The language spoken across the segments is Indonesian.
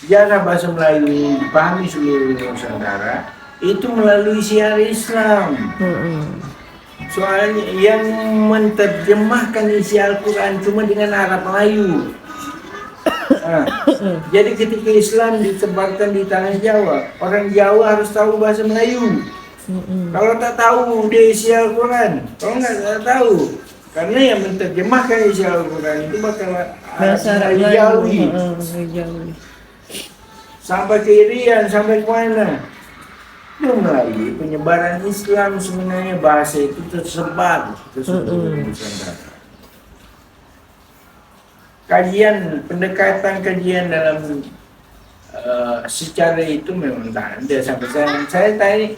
sejarah bahasa Melayu dipahami seluruh Nusantara itu melalui syiar Islam. Soalnya yang menerjemahkan isi Al-Quran cuma dengan Arab Melayu. Nah, jadi ketika Islam ditebarkan di tanah Jawa, orang Jawa harus tahu bahasa Melayu. Kalau tak tahu dia isi Al-Quran, kalau nggak tahu, karena yang menerjemahkan isi Al-Quran itu bakal Bahasa Melayu Melayu. Jawi. Jawi. Sampai ke Irian, sampai ke mana? Itu melalui penyebaran Islam sebenarnya bahasa itu tersebar ke seluruh Nusantara. Pendekatan kajian dalam secara itu memang tak ada sampai saya tanya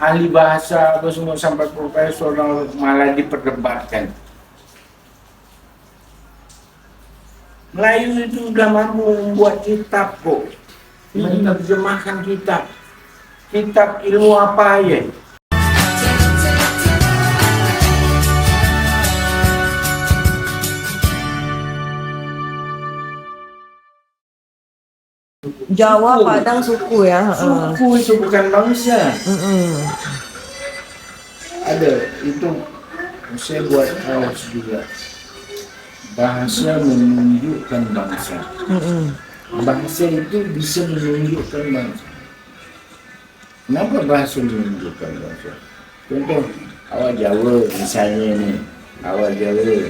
ahli bahasa atau semua sampai profesor malah diperdebatkan. Melayu itu sudah mampu membuat kitab kok, menerjemahkan kitab ilmu apa ya? Jawa, Padang, suku ya. Suku itu bukan bangsa. Ada itu saya buat kaos juga. Bahasa menunjukkan bangsa. Bangsa itu bisa menunjukkan bangsa. Kenapa bahasa menunjukkan bangsa? Contoh, awak Jawa misalnya nih, awak Jawa,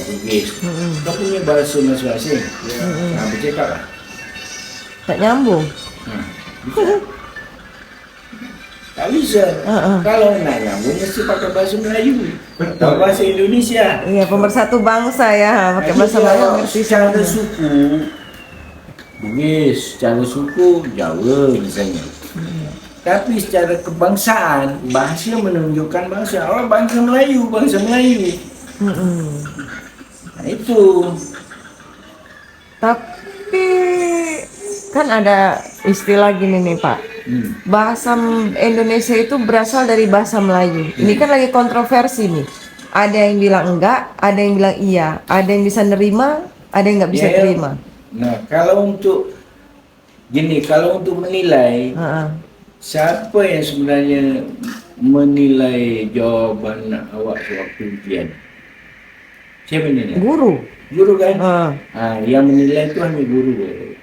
Bugis, kau punya bahasa masing-masing. Nah, bercakap lah. Tak nyambung. Tak bisa. Kalau nak nyambung mesti pakai bahasa Melayu atau bahasa Indonesia. Iya, pemersatu bangsa ya, pakai bahasa Melayu ngerti secara semuanya. suku Bugis, secara suku Jawa misalnya. Tapi secara kebangsaan bahasa menunjukkan bangsa. Oh, bangsa Melayu. Nah, itu. Tapi kan ada istilah gini nih Pak, bahasa Indonesia itu berasal dari bahasa Melayu. Ini kan lagi kontroversi nih. Ada yang bilang enggak, ada yang bilang iya, ada yang bisa nerima, ada yang nggak bisa terima. Nah, kalau untuk menilai, siapa yang sebenarnya menilai jawaban awak sewaktu ujian? Siapa menilai? Guru kan? Yang menilai itu hanya guru,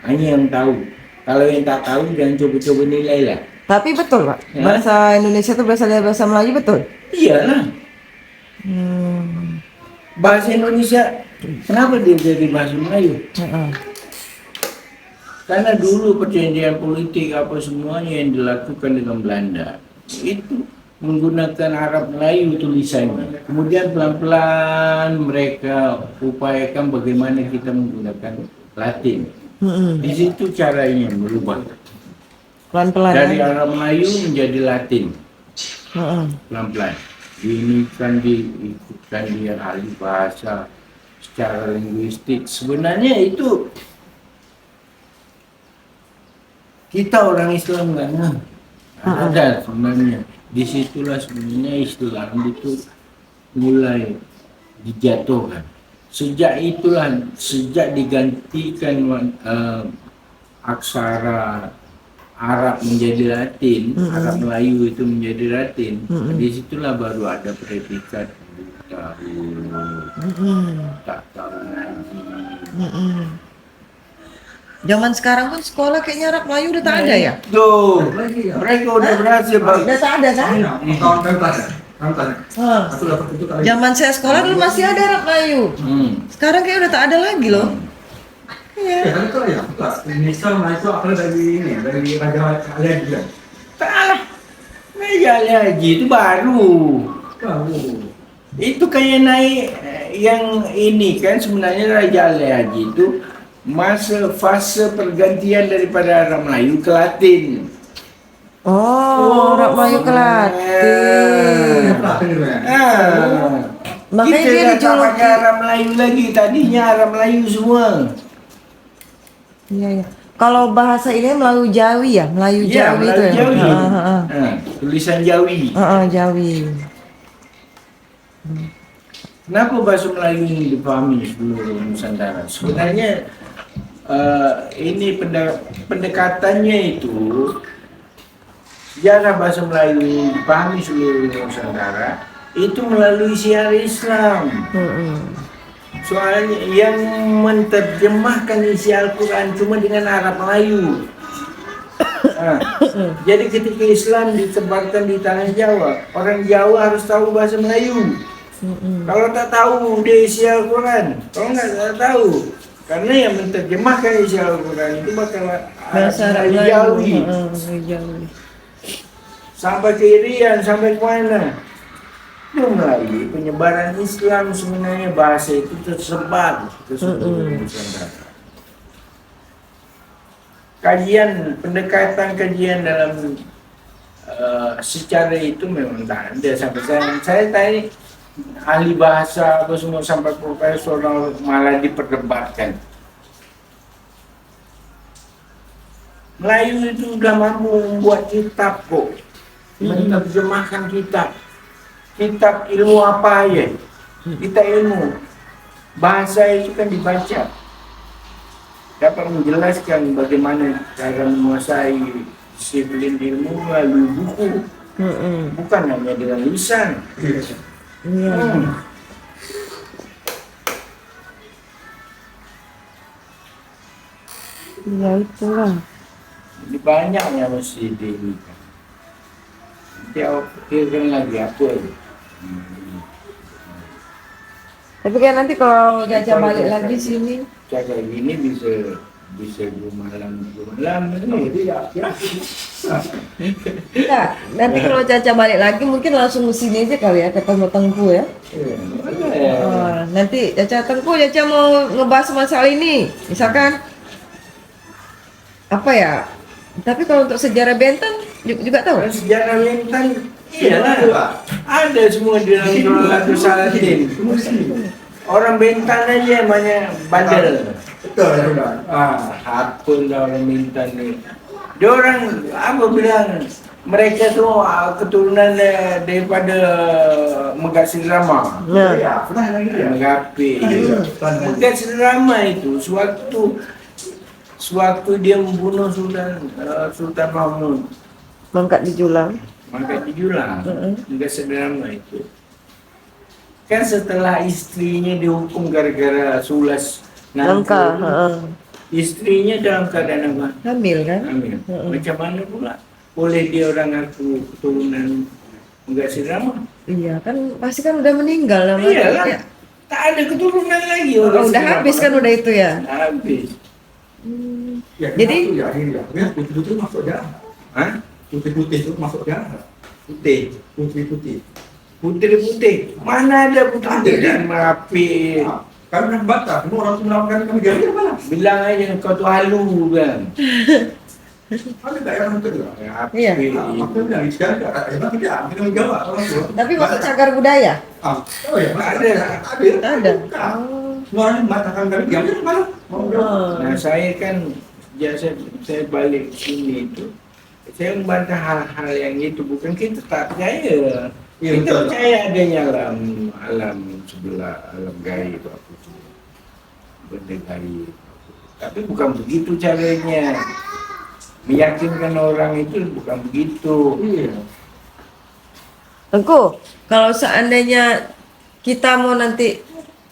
hanya yang tahu. Kalau yang tak tahu jangan coba-coba nilai lah. Tapi betul Pak, bahasa Indonesia itu berasal dari bahasa Melayu, betul? Iyalah. Bahasa Indonesia, kenapa dia jadi bahasa Melayu? Karena dulu perjanjian politik apa semuanya yang dilakukan dengan Belanda itu menggunakan Arab Melayu tulisannya. Kemudian pelan-pelan mereka upayakan bagaimana kita menggunakan Latin. Di situ caranya berubah. Pelan-pelan. Dari Arab Melayu menjadi Latin. Pelan-pelan. Ini kan diikutkan dia ahli bahasa secara linguistik. Sebenarnya itu kita orang Islam nggak ada sebenarnya. Disitulah sebenarnya Islam itu mulai dijatuhkan. Sejak digantikan aksara Arab menjadi Latin, Arab Melayu itu menjadi Latin, disitulah baru ada predikat tahu, tak tahu ngaji. Zaman sekarang pun sekolah kayaknya Arab Melayu udah tak ada ya? Tuh, mereka udah berhasil Bang. Udah tak ada kan? Zaman saya sekolah dulu masih ada Arab Melayu. Sekarang kayak udah tak ada lagi loh. Iya. Ya kan itu ya, Indonesia Melayu itu asalnya dari ini, dari Raja Ali juga. Salah. Raja Ali Haji itu baru. Itu kayak naik yang ini kan sebenarnya Raja Ali Haji itu fase pergantian daripada Arab Melayu ke Latin. Arab Melayu ke Latin. Makanya kita dia dijuluki Arab Melayu lagi, tadinya Arab Melayu semua. Iya. Kalau bahasa ini Melayu Jawi ya, Melayu Jawi itu ya. Jawi. Tulisan Jawi. Jawi. Kenapa bahasa Melayu ini dipahami seluruh Nusantara? Sebenarnya ini pendekatannya itu sejarah bahasa Melayu dipahami seluruh Nusantara itu melalui syiar Islam. Soalnya yang menerjemahkan isi Al-Quran cuma dengan Arab Melayu. Nah, jadi ketika Islam disebarkan di tanah Jawa, orang Jawa harus tahu bahasa Melayu. Kalau tak tahu dia isi Al-Quran, kalau nggak tahu, karena yang menerjemahkan isi Al-Quran itu bakal Bahasa Arab Jawi. Jawi. Sampai ke Irian, sampai ke mana? Itu melalui penyebaran Islam sebenarnya bahasa itu tersebar ke seluruh Nusantara. Pendekatan kajian dalam secara itu memang tak ada sampai saya tadi ahli bahasa apa semua sampai profesional malah diperdebatkan. Melayu itu udah mampu membuat kitab kok. Menerjemahkan kitab ilmu apa ya, kita ilmu bahasa itu kan dibaca, dapat menjelaskan bagaimana cara menguasai disiplin ilmu melalui buku, bukan hanya dengan lisan. Ya itulah. Jadi banyaknya mesti diingat. Nanti awak pikirkan lagi apa itu. Tapi kan nanti kalau Caca balik lagi sini, Cara gini bisa 2 malam ini. enggak. Nanti kalau Caca balik lagi mungkin langsung ke sini aja kali ya, ketemu Tengku ya. Nanti Caca mau ngebahas masalah ini, misalkan apa ya? Tapi kalau untuk sejarah Bentang juga tahu. Kalau sejarah Bentang, iyalah, ada semua di dalam Nurul Salatin. Orang Bentang aja yang banyak bandel. Betul ya sudah. Apa dah orang Bentang ni? Dia orang apa bilang? Mereka tu keturunan daripada Megat Sidrama. Ya, pernah lagi ya. Mengapi. Megat Sidrama itu sewaktu dia membunuh Sultan Mahmud, Mangkat di Julang. maka dijulang. Megat Sidrama itu kan setelah istrinya dihukum gara-gara sulas Nangka, nangka, istrinya dalam keadaan apa? hamil kan? Hamil. Macam mana pula boleh dia orang ngaku keturunan Megat Sidrama? Iya kan pasti kan udah meninggal namanya. Iyalah, Ya. tak ada keturunan lagi. Oh, Megat udah Sidrama. habis kan udah itu ya. Habis. Ya, Jadi- ya, ya, putih-putih masuk ya. Hah? Putih-putih itu masuk ya. Putih. Putih-putih. Putih. Mana ada putih Ada, dan kan? merapi. Kami nak baca, semua orang semua kami gaya mana? Bilang aja kau tu halu kan. Ada tak yang itu juga? Api. Iya. Aku bilang sekarang tak tidak, kita menjawab orang tua. Tapi masuk cagar budaya? Oh ya, Ada. Ada. Semua orang mengatakan kami diam mana? Mau jawab. Nah saya kan sejak saya balik sini itu, saya membantah hal-hal yang itu. Bukan kita tak percaya. Iya, Kita betul. percaya adanya alam sebelah, alam gaib apa semua, benda gaib. Tapi bukan begitu caranya. Meyakinkan orang itu bukan begitu. Iya. Tengku, kalau seandainya kita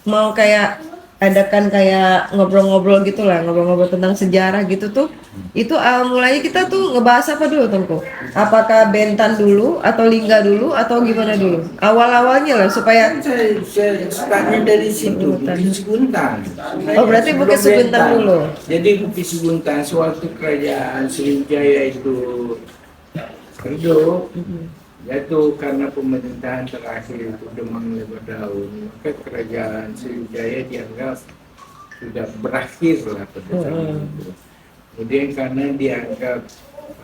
mau kayak adakan kayak ngobrol-ngobrol gitu lah, ngobrol-ngobrol tentang sejarah gitu tuh, itu mulainya kita tuh ngebahas apa dulu Tengku? Apakah Bentan dulu atau Lingga dulu atau gimana dulu? Awal-awalnya lah supaya Saya startnya dari situ, Bukit Seguntang. Oh, berarti Bukit Sebelum Seguntang Bentang. dulu. Jadi Bukit Seguntang sewaktu kerajaan Sriwijaya itu redup, jatuh karena pemerintahan terakhir itu Demang Lebar Daun, maka kerajaan Sriwijaya dianggap sudah berakhir lah pada zaman itu. Kemudian karena dianggap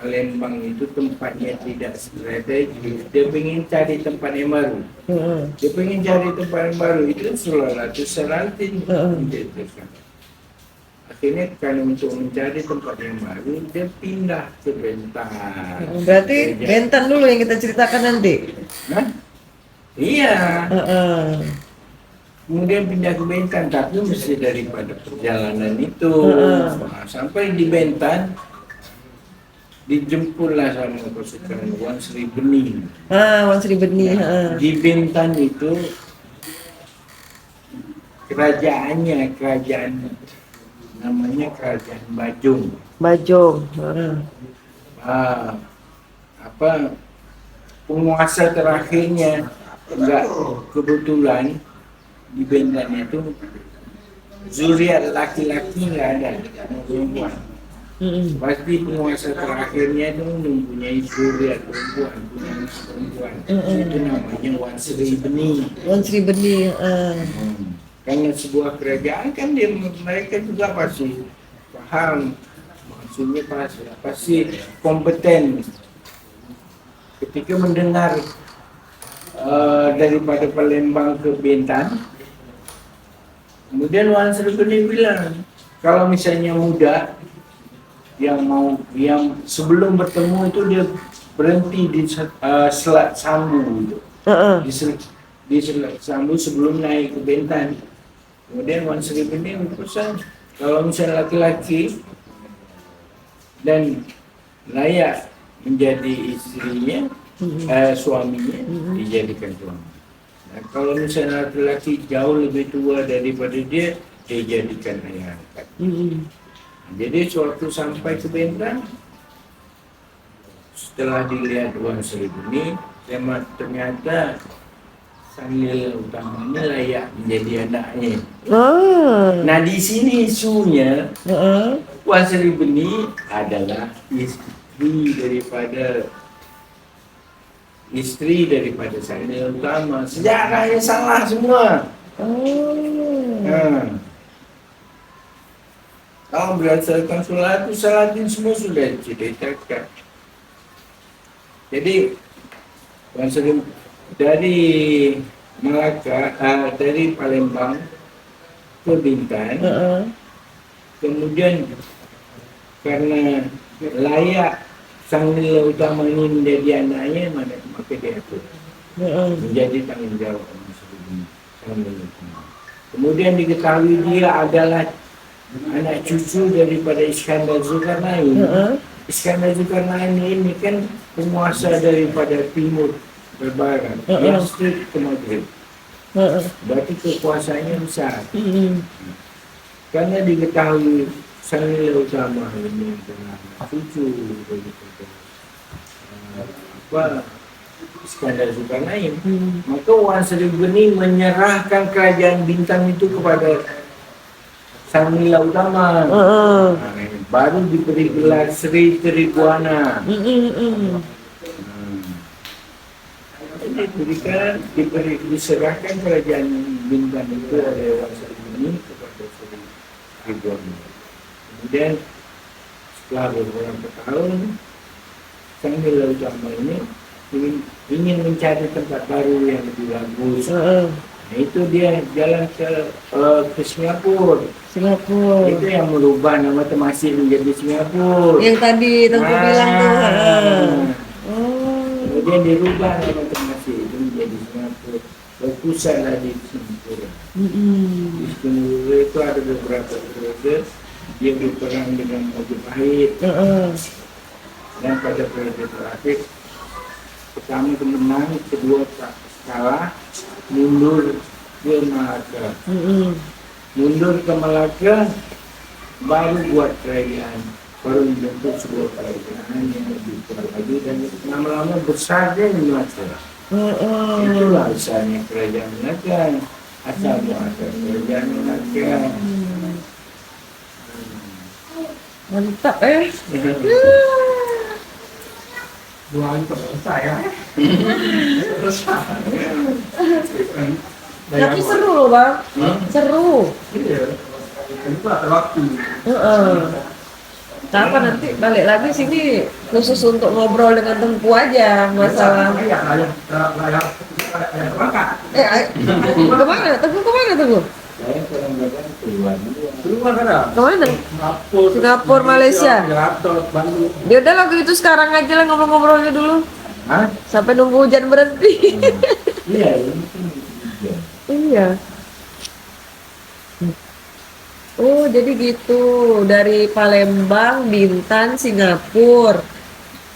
Palembang itu tempatnya tidak strategis, dia ingin cari tempat yang baru. Dia pengen cari tempat yang baru, itu Sulawesi Selatan. Akhirnya karena untuk mencari tempat yang baru, dia pindah ke Bentang. berarti Bentan dulu yang kita ceritakan nanti. Nah, iya. kemudian pindah ke Bintan, tapi mesti daripada perjalanan itu. Nah, sampai di Bintan dijemputlah sama pasukan Wan Sri Bening. Wan Sri Benih. Di Bintan itu kerajaan namanya Kerajaan Bajong. Bajong. Apa penguasa terakhirnya enggak kebetulan di Bintan itu zuriat laki-laki nggak ada, perempuan. Pasti penguasa terakhirnya itu mempunyai zuriat perempuan. Itu namanya Wan Sri Bening. Wan Sri Benih. Karena sebuah kerajaan kan mereka juga pasti paham, maksudnya pasti kompeten. Ketika mendengar daripada Palembang ke Bintan, kemudian Wan Sri Bening bilang, kalau misalnya muda yang sebelum bertemu itu dia berhenti di Selat Sambu itu. Di Selat Sambu sebelum naik ke Bintan. Kemudian Wan Sri Bening berpesan, kalau misalnya laki-laki dan layak menjadi istrinya, suaminya, dijadikan suami. Nah, kalau misalnya laki-laki jauh lebih tua daripada dia jadikan ayah angkat. Jadi suatu sampai ke Bintan, setelah dilihat Wan Sri Bening, ternyata sang nilai utamanya layak menjadi anaknya. Nah di sini isunya Wan Sri Bening adalah istri daripada sang nilai utama. Sejarahnya salah semua. Kalau berdasarkan Salatin semua sudah diceritakan. Jadi Wan Sri dari Malaka, dari Palembang ke Bintan, kemudian karena layak sang nilai utama ini menjadi anaknya, maka dia itu menjadi tanggung jawab sang nilai utama. Kemudian diketahui dia adalah anak cucu daripada Iskandar Zulkarnain. Iskandar Zulkarnain ini kan penguasa daripada timur berbarat, yang straight ke Maghrib. Berarti kekuasaannya besar. Karena diketahui sang nilai utama ini adalah cucu daripada Iskandar Zulkarnain, maka Wan Sri Bening menyerahkan kerajaan Bintan itu kepada sang nilai utama. Baru diberi gelar Sri Tribuana. Diserahkan kerajaan Bintan itu oleh Wan Sri Bening kepada Sri Tribuana. Kemudian setelah beberapa tahun, sang nilai utama ini ingin mencari tempat baru yang lebih bagus. Nah, itu dia jalan ke Singapura. Itu yang merubah nama Temasek menjadi Singapura. Yang tadi Tengku bilang tuh. Kemudian dirubah nama Temasek itu menjadi Singapura. Berpusatlah di Singapura. Di Singapura itu ada beberapa periode dia berperang dengan Majapahit. Dan pada periode terakhir, pertama menang, kedua kalah, mundur ke Malaka. Mundur ke Malaka, baru buat kerajaan, baru membentuk sebuah kerajaan yang lebih kuat lagi, dan lama-lama besar dia di Malaka. Itulah asalnya kerajaan Malaka, asal muasal kerajaan Malaka. Mantap Doain selesai ya. Tapi seru loh Bang. Seru. Iya. Itu ada waktu. Kapan nanti balik lagi sini khusus untuk ngobrol dengan Tengku aja masalah. Layak berangkat. Kemana? Tengku kemana Tengku? Saya kadang-kadang Keluar kan? Kemana? Singapura, Malaysia. Bandung. Ya udah lagu itu sekarang aja lah ngobrol-ngobrolnya dulu. Sampai nunggu hujan berhenti. Iya, ini kan Iya. Oh, jadi gitu. Dari Palembang, Bintan, Singapura,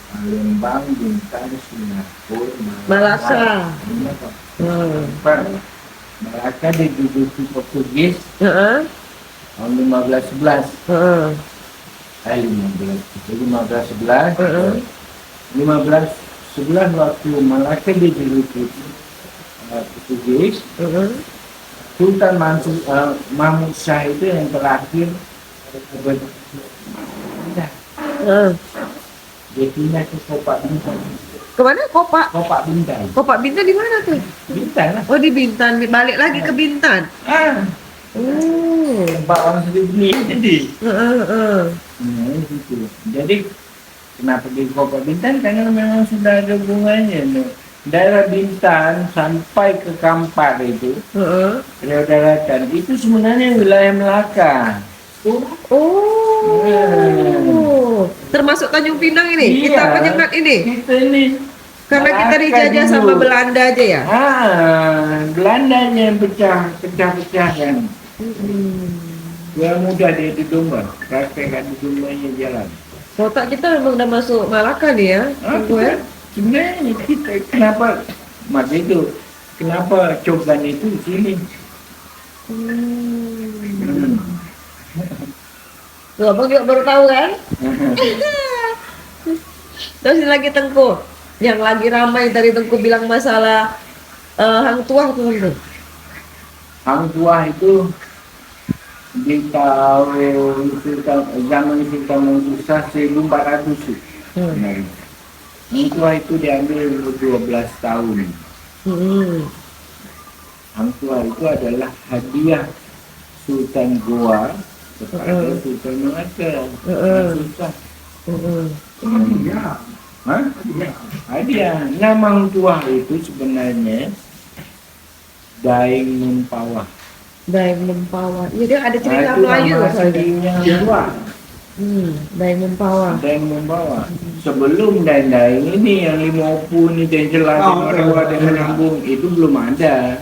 Palembang, Bintan, Singapura, Malaka. Malaka. Hmm. Malaka diduduki Portugis Heeh, tahun 1511. heeh, 1511. heeh, 1511 waktu Malaka diduduki Portugis. heeh. Sultan Mahmud Shah itu yang terakhir Heeh. dia pindah ke Kopak Bintan. Kemana? Kopak. Kopak Bintan. Kopak Bintan di mana tuh? Bintan lah. Oh, di Bintan. Balik lagi ke Bintan. Ah, Oh. tempat orang Sydney jadi. Heeh, heeh. Nah, gitu. Jadi kenapa di Kopak Bintan? Karena memang sudah ada hubungannya. No. Daerah Bintan sampai ke Kampar itu, Heeh. Riau Daratan itu sebenarnya wilayah Melaka. Oh. Termasuk Tanjung Pinang ini? Kita Iya. penyekat ini? Kita ini. Karena kita Melaka dijajah dulu. sama Belanda aja ya? Belandanya yang pecah kan. Yang mudah dia di domba, praktek di dombanya jalan. Kotak kita memang udah masuk Malaka nih ya? Tunggu ya. Sebenarnya kita kenapa mas itu kenapa coban itu di sini? Tuh, abang juga baru tahu kan? Terus ini lagi Tengku, yang lagi ramai tadi Tengku bilang masalah hang tuah tuh Tengku. Hang Tuah itu di tahun zaman Sultan Musa 1400 sih. Sebenarnya. Hang Tuah itu diambil 12 tahun. Hang Tuah itu adalah hadiah Sultan Goa kepada Sultan Melaka. Susah. Hah? Hadiah. Nama Hang Tuah itu sebenarnya Daeng Mempawah. Daeng Mempawah. Iya dia ada cerita Itu Melayu nama soalnya. aslinya Hang Tuah. Daeng Mempawah. Daeng Mempawah. Sebelum Daeng ini yang 50 ini yang jelas dengan nyambung itu belum ada.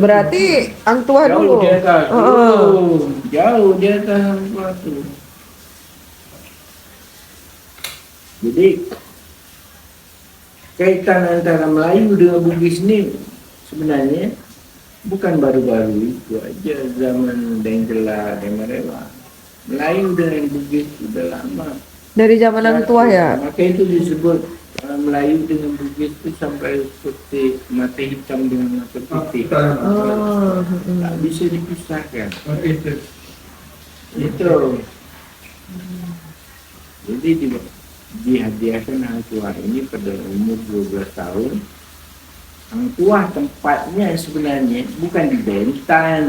Berarti hang tuah Jauh dulu. di atas. Heeh. Jauh di atas Hang Tuah tuh. Jadi kaitan antara Melayu dengan Bugis ini sebenarnya bukan baru-baru itu aja zaman Dengkela, Demerewa. Melayu dengan Bugis sudah lama. Dari zaman hang tuah ya? Maka itu disebut Melayu dengan Bugis itu sampai seperti mata hitam dengan mata putih. Oh. Tak bisa dipisahkan. Itu. Jadi dihadiahkan Hang Tuah ini pada umur 12 tahun. Hang Tuah tempatnya sebenarnya bukan di Bintan.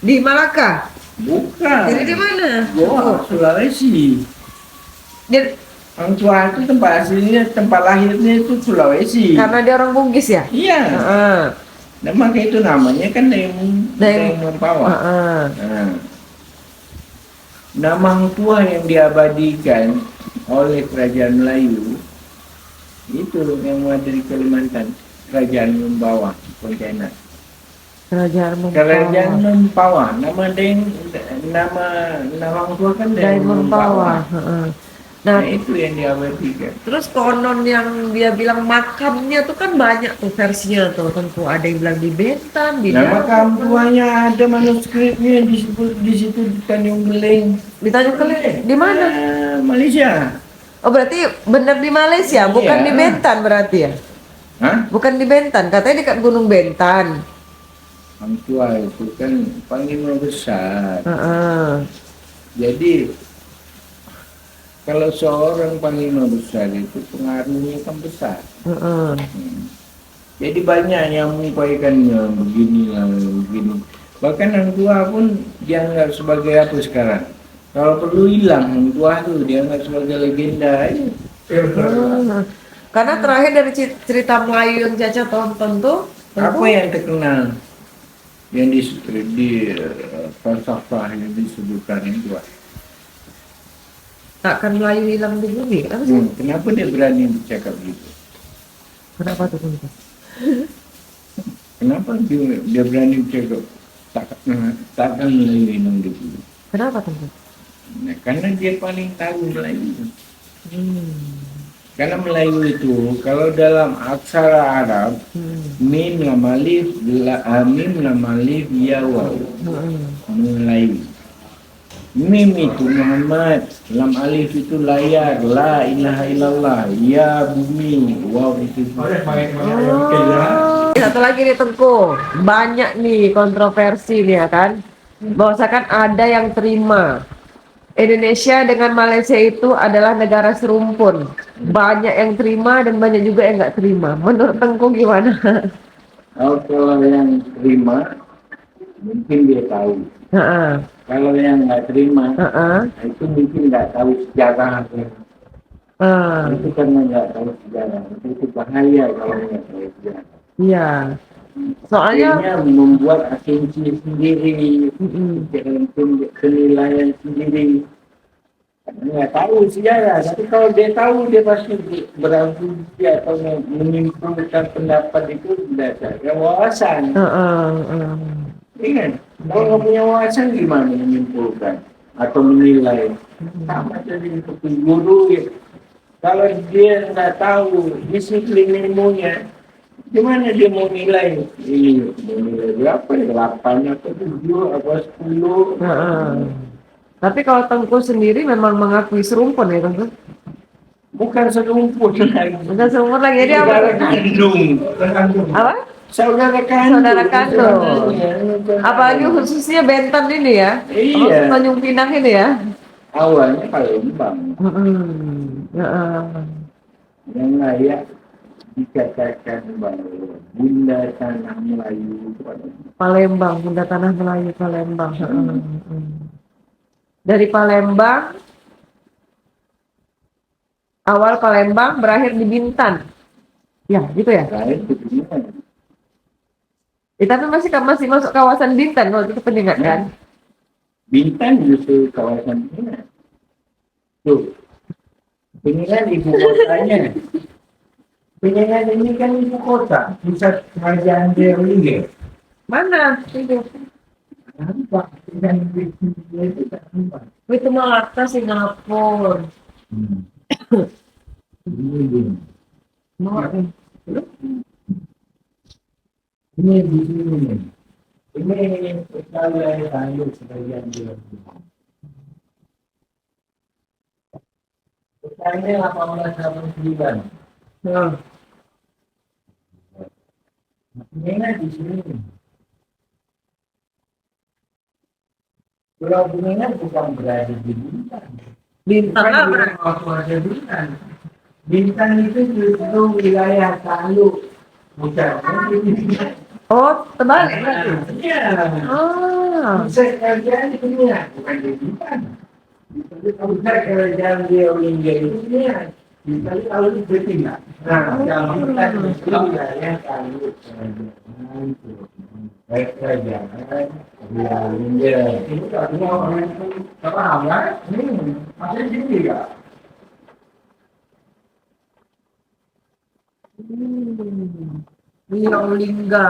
Di Malaka. Bukan. Jadi di mana? Goa, Sulawesi. Dia, Hang Tuah itu tempat aslinya, tempat lahirnya itu Sulawesi. karena dia orang Bugis ya? Iya. Heeh. Nah, maka itu namanya kan Daeng Mempawah. Heeh. Nah, nama Hang Tuah yang diabadikan oleh Kerajaan Melayu itu yang ada di Kalimantan, Kerajaan Mempawah, Pontianak. Kerajaan Kerajaan Mempawah. Mempawah, nama Hang Tuah kan Daeng Mempawah. Nah, Nah, itu yang diabadikan. terus konon yang dia bilang makamnya tuh kan banyak tuh versinya tuh. Tentu ada yang bilang di Bintan, di Nama Jawa, Hang Tuahnya ada manuskripnya disebut di situ di Tanjung Geleng. di Tanjung Keling. Di mana? Malaysia. Oh, berarti bener di Malaysia, bukan Iya. di Bintan berarti ya? Hah? Bukan di Bintan, katanya dekat Gunung Bintan. Hang Tuah itu kan panglima besar. Heeh. Jadi kalau seorang panglima besar itu pengaruhnya kan besar. Heeh. Jadi banyak yang mengupayakannya beginilah begini. Bahkan Hang Tuah pun dianggap sebagai apa sekarang? Kalau perlu hilang Hang Tuah tuh dianggap sebagai legenda aja. Karena terakhir dari cerita Melayu yang Caca tonton tuh, Apa yang terkenal yang di falsafah yang disebutkan itu? takkan Melayu hilang di bumi. Apa sih? Kenapa dia berani bercakap gitu? Kenapa tuh? Kenapa? Kenapa dia berani bercakap takkan Melayu hilang di bumi? Kenapa tuh? Nah, karena dia paling tahu Melayu. Hmm. Karena Melayu itu kalau dalam aksara Arab Hmm. mim lam alif mim lam alif ya waw Hmm. Melayu. Mim itu Muhammad, lam alif itu layar, la ilaha illallah, ya bumi, waw itu. Oh, satu lagi nih Tengku, banyak nih kontroversi nih ya kan. Bahwasakan ada yang terima Indonesia dengan Malaysia itu adalah negara serumpun. Banyak yang terima dan banyak juga yang nggak terima. Menurut Tengku gimana? Kalau yang terima mungkin dia tahu. Heeh, Kalau yang nggak terima heeh, itu mungkin nggak tahu sejarah. Itu karena nggak tahu sejarah. Itu bahaya kalau nggak tahu sejarah. iya. Soalnya, Akhirnya membuat asumsi sendiri, mm-mm, penilaian sendiri. Karena nggak tahu sejarah. Tapi kalau dia tahu, dia pasti berasumsi atau menyimpulkan pendapat itu berdasarkan wawasan. heeh, heeh. Iya, kalau nggak punya wawasan gimana menyimpulkan atau menilai? Sama saja seperti guru ya. Kalau dia nggak tahu disiplin ilmunya, gimana dia mau nilai? Iya, mau nilai berapa ya? 8 atau 7 atau 10? Heeh. Tapi kalau Tengku sendiri memang mengakui serumpun ya Tengku? Bukan serumpun lagi. Bukan serumpun lagi, jadi apa? Saudara kandung. Apa? Saudara kandung. Saudara kandung. Iya, Apalagi khususnya Bentan ini ya, Iya. apa Tanjung Pinang ini ya. Awalnya Palembang Mm-mm. Heeh. yang layak dikatakan bahwa bunda tanah Melayu Palembang, Bunda Tanah Melayu Palembang. Heeh. Dari Palembang, awal Palembang, berakhir di Bintan. Ya, gitu ya. terakhir kedua Tapi masih masuk kawasan Bintan kalau itu pendengar kan. Bintan justru kawasan ini. Tuh, Kuningan ibu kotanya. Kuningan ini kan ibu kota, pusat kerajaan Dewi. Mana? Itu. Nampak, dan itu tak nampak. Itu Malaka, Singapura. Ini, Mau ini di sini. Ini sekali tahu sebagian dia. Sekarang 1889. Nah, Ini di sini. Pulau Kuningan bukan berada di Bintan. Bintan Bukan apa? di kawasan Bintan. Bintan itu justru wilayah Taluk. Bukan. Oh, terbalik. Iya. Ah, Pusat kerajaan itu Kuningan, bukan di Bintan. Pusat kerajaan dia Olingga itu Kuningan. Bintan kalau itu bertindak. Nah, dalam Bintan itu wilayah Taluk. Baik kerajaan dia Olingga. Ini tak semua orang itu tak paham kan? Masih gini tak? Riau Lingga.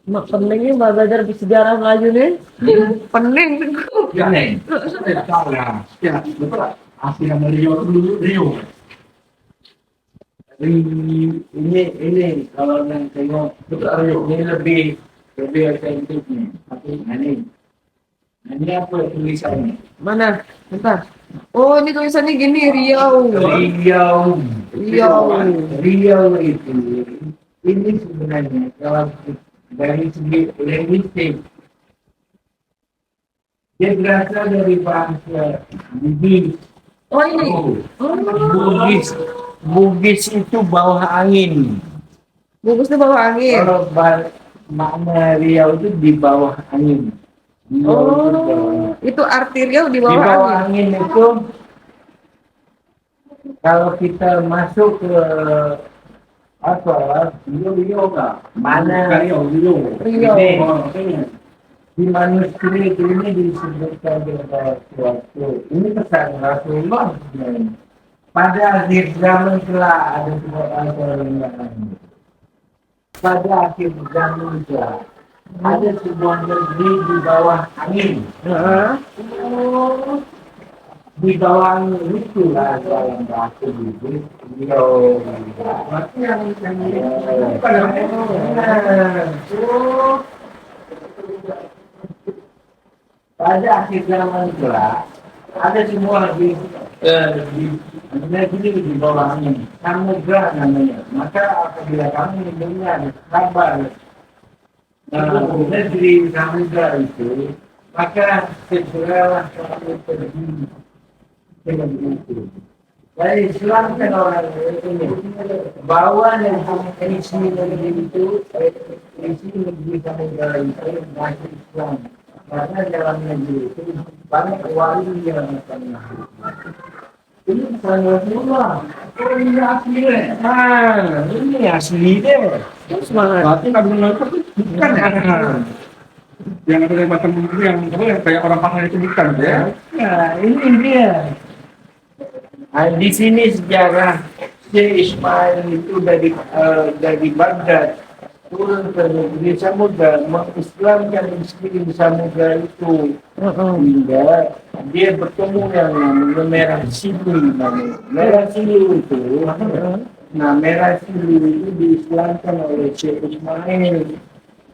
Mak peningnya mbak belajar sejarah Melayu nih. Pening. Ya, Neng. Saya tahu lah. Ya, betul lah. Asli nama Rio dulu Rio. Ini kalau yang tengok betul Rio ini lebih otentik nih. Tapi ini apa tulisannya? Mana? Bentar. Oh, ini tulisannya gini, Riau. Riau. Riau itu ini sebenarnya kalau dari segi linguistik dia berasal dari bahasa Bugis. Oh, ini. Bugis itu bawah angin. Bungkus itu bawa angin. Kalau makna Riau itu di bawah angin. Riau itu di bawah angin. Oh, itu arti Riau di Di bawah bawah angin. angin itu kalau kita masuk ke apa Rio mana Rio Riau. di manuskrip ini disebutkan dengan suatu ini pesan Rasulullah sebenarnya. Pada akhir zaman telah ada sebuah pada akhir zaman Islam ada sebuah negeri di bawah angin. Heeh. Di bawah angin itu lah dalam bahasa Inggris. Beliau pada akhir zaman itulah ada semua di negeri di bawah angin, samudra namanya. Maka apabila kami mendengar kabar negeri samudra itu, maka segeralah kami pergi ke negeri itu. Dari Islam kan orang ini bawa yang isi negeri itu, isi negeri samudra itu masih Islam. Karena dalam negeri itu banyak wali yang akan masuk. Ini bukan Rasulullah. Oh, ini asli deh. Nah, ini asli deh. Semangat. Berarti nggak benar itu bukan ya? Yang ada macam itu yang apa yang kayak orang pasar itu bukan ya? Nah, ini dia. Nah, di sini sejarah Syekh Ismail itu dari Baghdad turun ke negeri Samudra, mengislamkan miskin Samudra itu hingga dia bertemu yang namanya Merah Sili. Merah Sili itu, nah Merah Sili itu diislamkan oleh Syekh Ismail.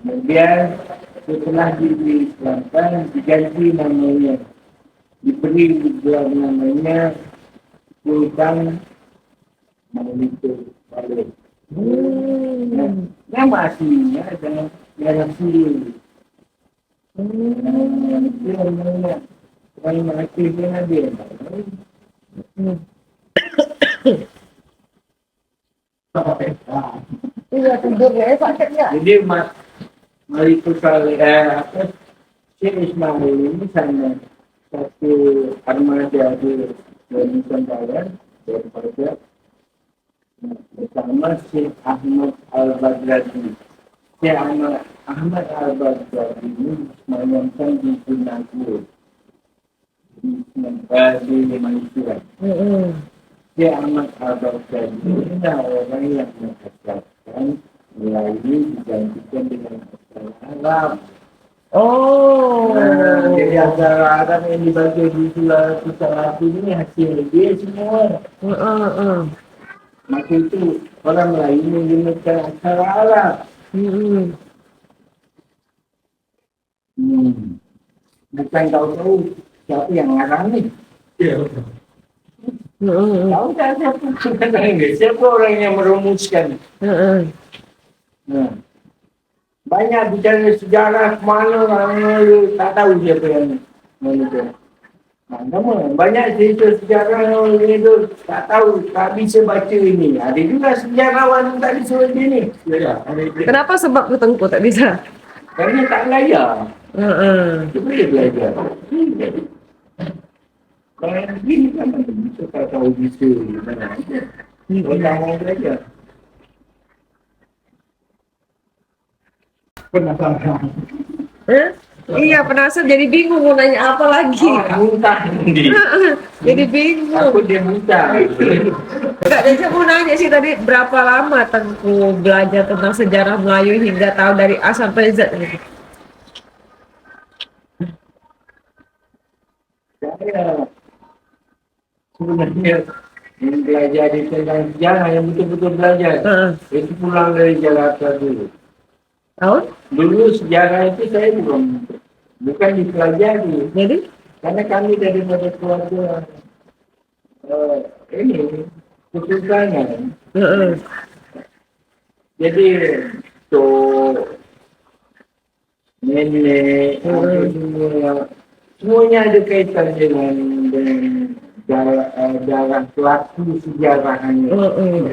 Kemudian setelah diislamkan diganti namanya, diberi gelar namanya Sultan Malikul Fadil. Nama aslinya adalah Merah Sili. Dia namanya orang aktifnya dia. Iya, tidurnya sakit nggak? Jadi Malikul Fadil Syekh Ismail ini sama satu armada di Nusantara daripada bersama Syekh Ahmad Al-Baghdadi. Syekh Ahmad Al-Baghdadi ini menyampaikan di Singapura, di Malaysia. Syekh Ahmad Al-Baghdadi ini orang yang mengatakan Melayu digantikan dengan aksara Arab. Oh. Jadi aksara Arab yang dibagi di Sulawesi Selatan ini hasil dia semua. Maka itu orang Melayu menggunakan aksara Arab. Bukan tahu siapa yang ngarang ni. Iya betul. Tahu tak siapa orang yang merumuskan. Banyak bicara sejarah mana orang tak tahu siapa yang menulis. Banyak cerita sejarah itu tak tahu, tak bisa baca ini. Ada juga sejarawan yang tak bisa baca ini. Ya, ada itu. Kenapa sebab ketengku tak bisa? Kerana tak belajar. Kita boleh belajar. Kalau yang begini kan mana bisa tak tahu bisa. Mana ada. Orang mau belajar. Penasaran. Iya, penasaran jadi bingung mau nanya apa lagi. Muntah ni. Jadi bingung. Aku dia muntah. Enggak, jadi saya mau nanya sih tadi berapa lama Tengku belajar tentang sejarah Melayu hingga tahu dari A sampai Z gitu. Saya sebenarnya yang belajar di tentang sejarah yang betul-betul belajar. Itu pulang dari Jakarta dulu. Tahun? Dulu sejarah itu saya bukan dipelajari. Jadi? Karena kami daripada keluarga ini kesultanan. Jadi nenek, semuanya ada kaitan dengan darah pelaku sejarahnya.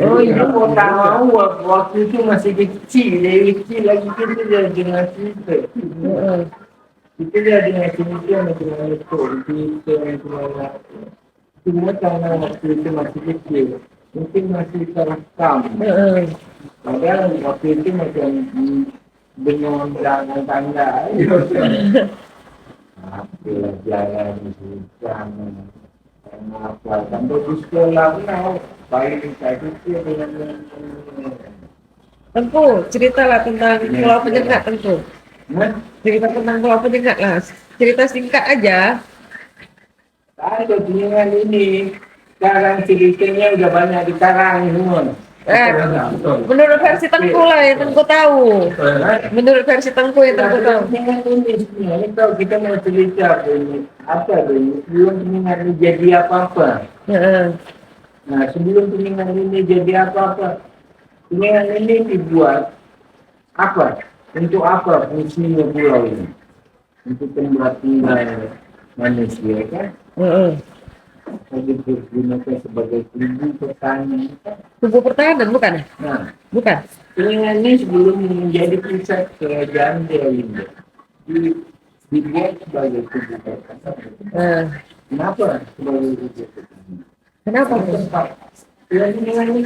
Oh iya. Mau tak mahu waktu itu masih kecil, dari kecil lagi kita dah dengar cerita. Kita dah dengar cerita macam mana cerita macam mana. Cuma karena waktu itu masih kecil, mungkin masih terekam. Padahal waktu itu macam dengan tanda. Apalah jalan susah. Apa sampai di sekolah pun baik saya itu dengan Tengku, ceritalah tentang Pulau Penyengat, Tengku. Nah, Cerita tentang Pulau Penyengat lah. Cerita singkat aja. ada kuningan ini. Sekarang ceritanya udah banyak dikarang semua. Eh, menurut versi Tengku lah yang Tengku tahu. Menurut versi Tengku yang Tengku tahu. Kuningan ini sebenarnya kalau kita mau cerita apa ini, belum kuningan ini jadi apa-apa. Heeh. Nah, sebelum kuningan ini jadi apa-apa, kuningan ini dibuat apa? Untuk apa fungsinya pulau ini? Untuk tempat tinggal manusia kan? Heeh. Jadi digunakan sebagai tubuh pertanian. Tubuh pertahanan bukan? Nah, Bukan. kuningan ini sebelum menjadi pusat kerajaan Belanda dibuat sebagai tubuh pertanian. Eh, Kenapa sebagai tubuh pertanian? kenapa? Karena tempat kuningan ini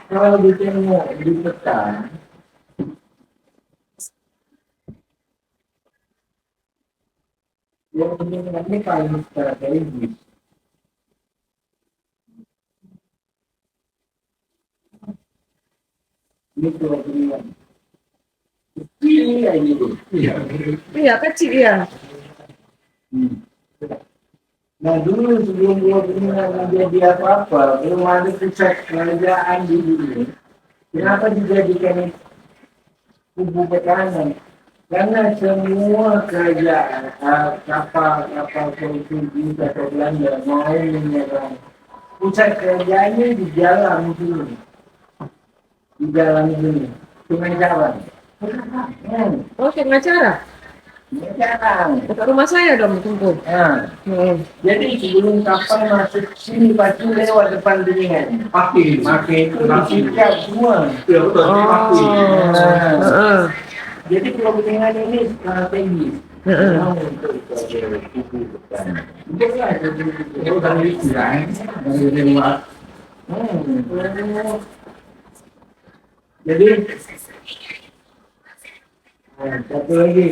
kalau ditengok di peta, yang kuningan ini paling strategis. Ini kalau kuningan kecil aja tuh. Iya. Iya kecil ya. Hmm. Nah dulu sebelum Pulau Kuningan menjadi apa-apa, belum ada pusat kerajaan di dunia. Kenapa dijadikan kubu pertahanan? Karena semua kerajaan, kapal-kapal Portugis atau Belanda mau menyerang. Pusat kerajaannya di jalan sini, di jalan ini, Sungai Jalan. Oh, kayak acara. Jalan. Dekat rumah saya dong, Tengku. Nah, Heeh. jadi sebelum kapal masuk sini pasti lewat depan Kuningan. Pakai siap semua. Iya betul. Pasti. Nah, Heeh. jadi Pulau Kuningan ini strategi. Heeh. Memang untuk sebagai kubu pertanian. Mungkin lah itu dari Iran, dari luar. Hmm. Jadi, satu lagi,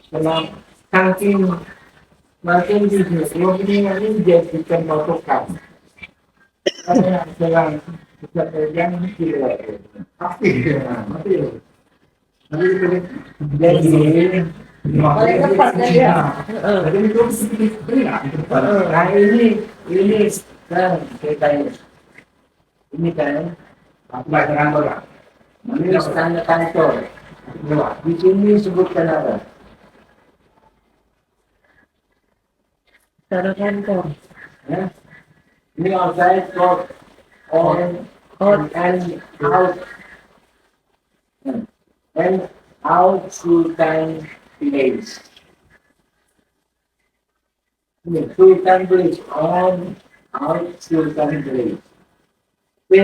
setelah saking makin di Pulau Kuningan ini dijadikan patokan. Karena setelah pusat kerjaan ini tidak. Pasti. Pasti. Nanti kita Jadi, Paling tepat kan ya? Heeh. jadi itu benar itu depan. nah ini kan ceritanya. Ini kan, Apa kantor lah? ini standar kantor. Luar. Di sini sebutkan apa? Cara kantor. Ya? Ini outside court on and out and out Sultan Place. Ini Sultan Place on out Sultan Place. Ya,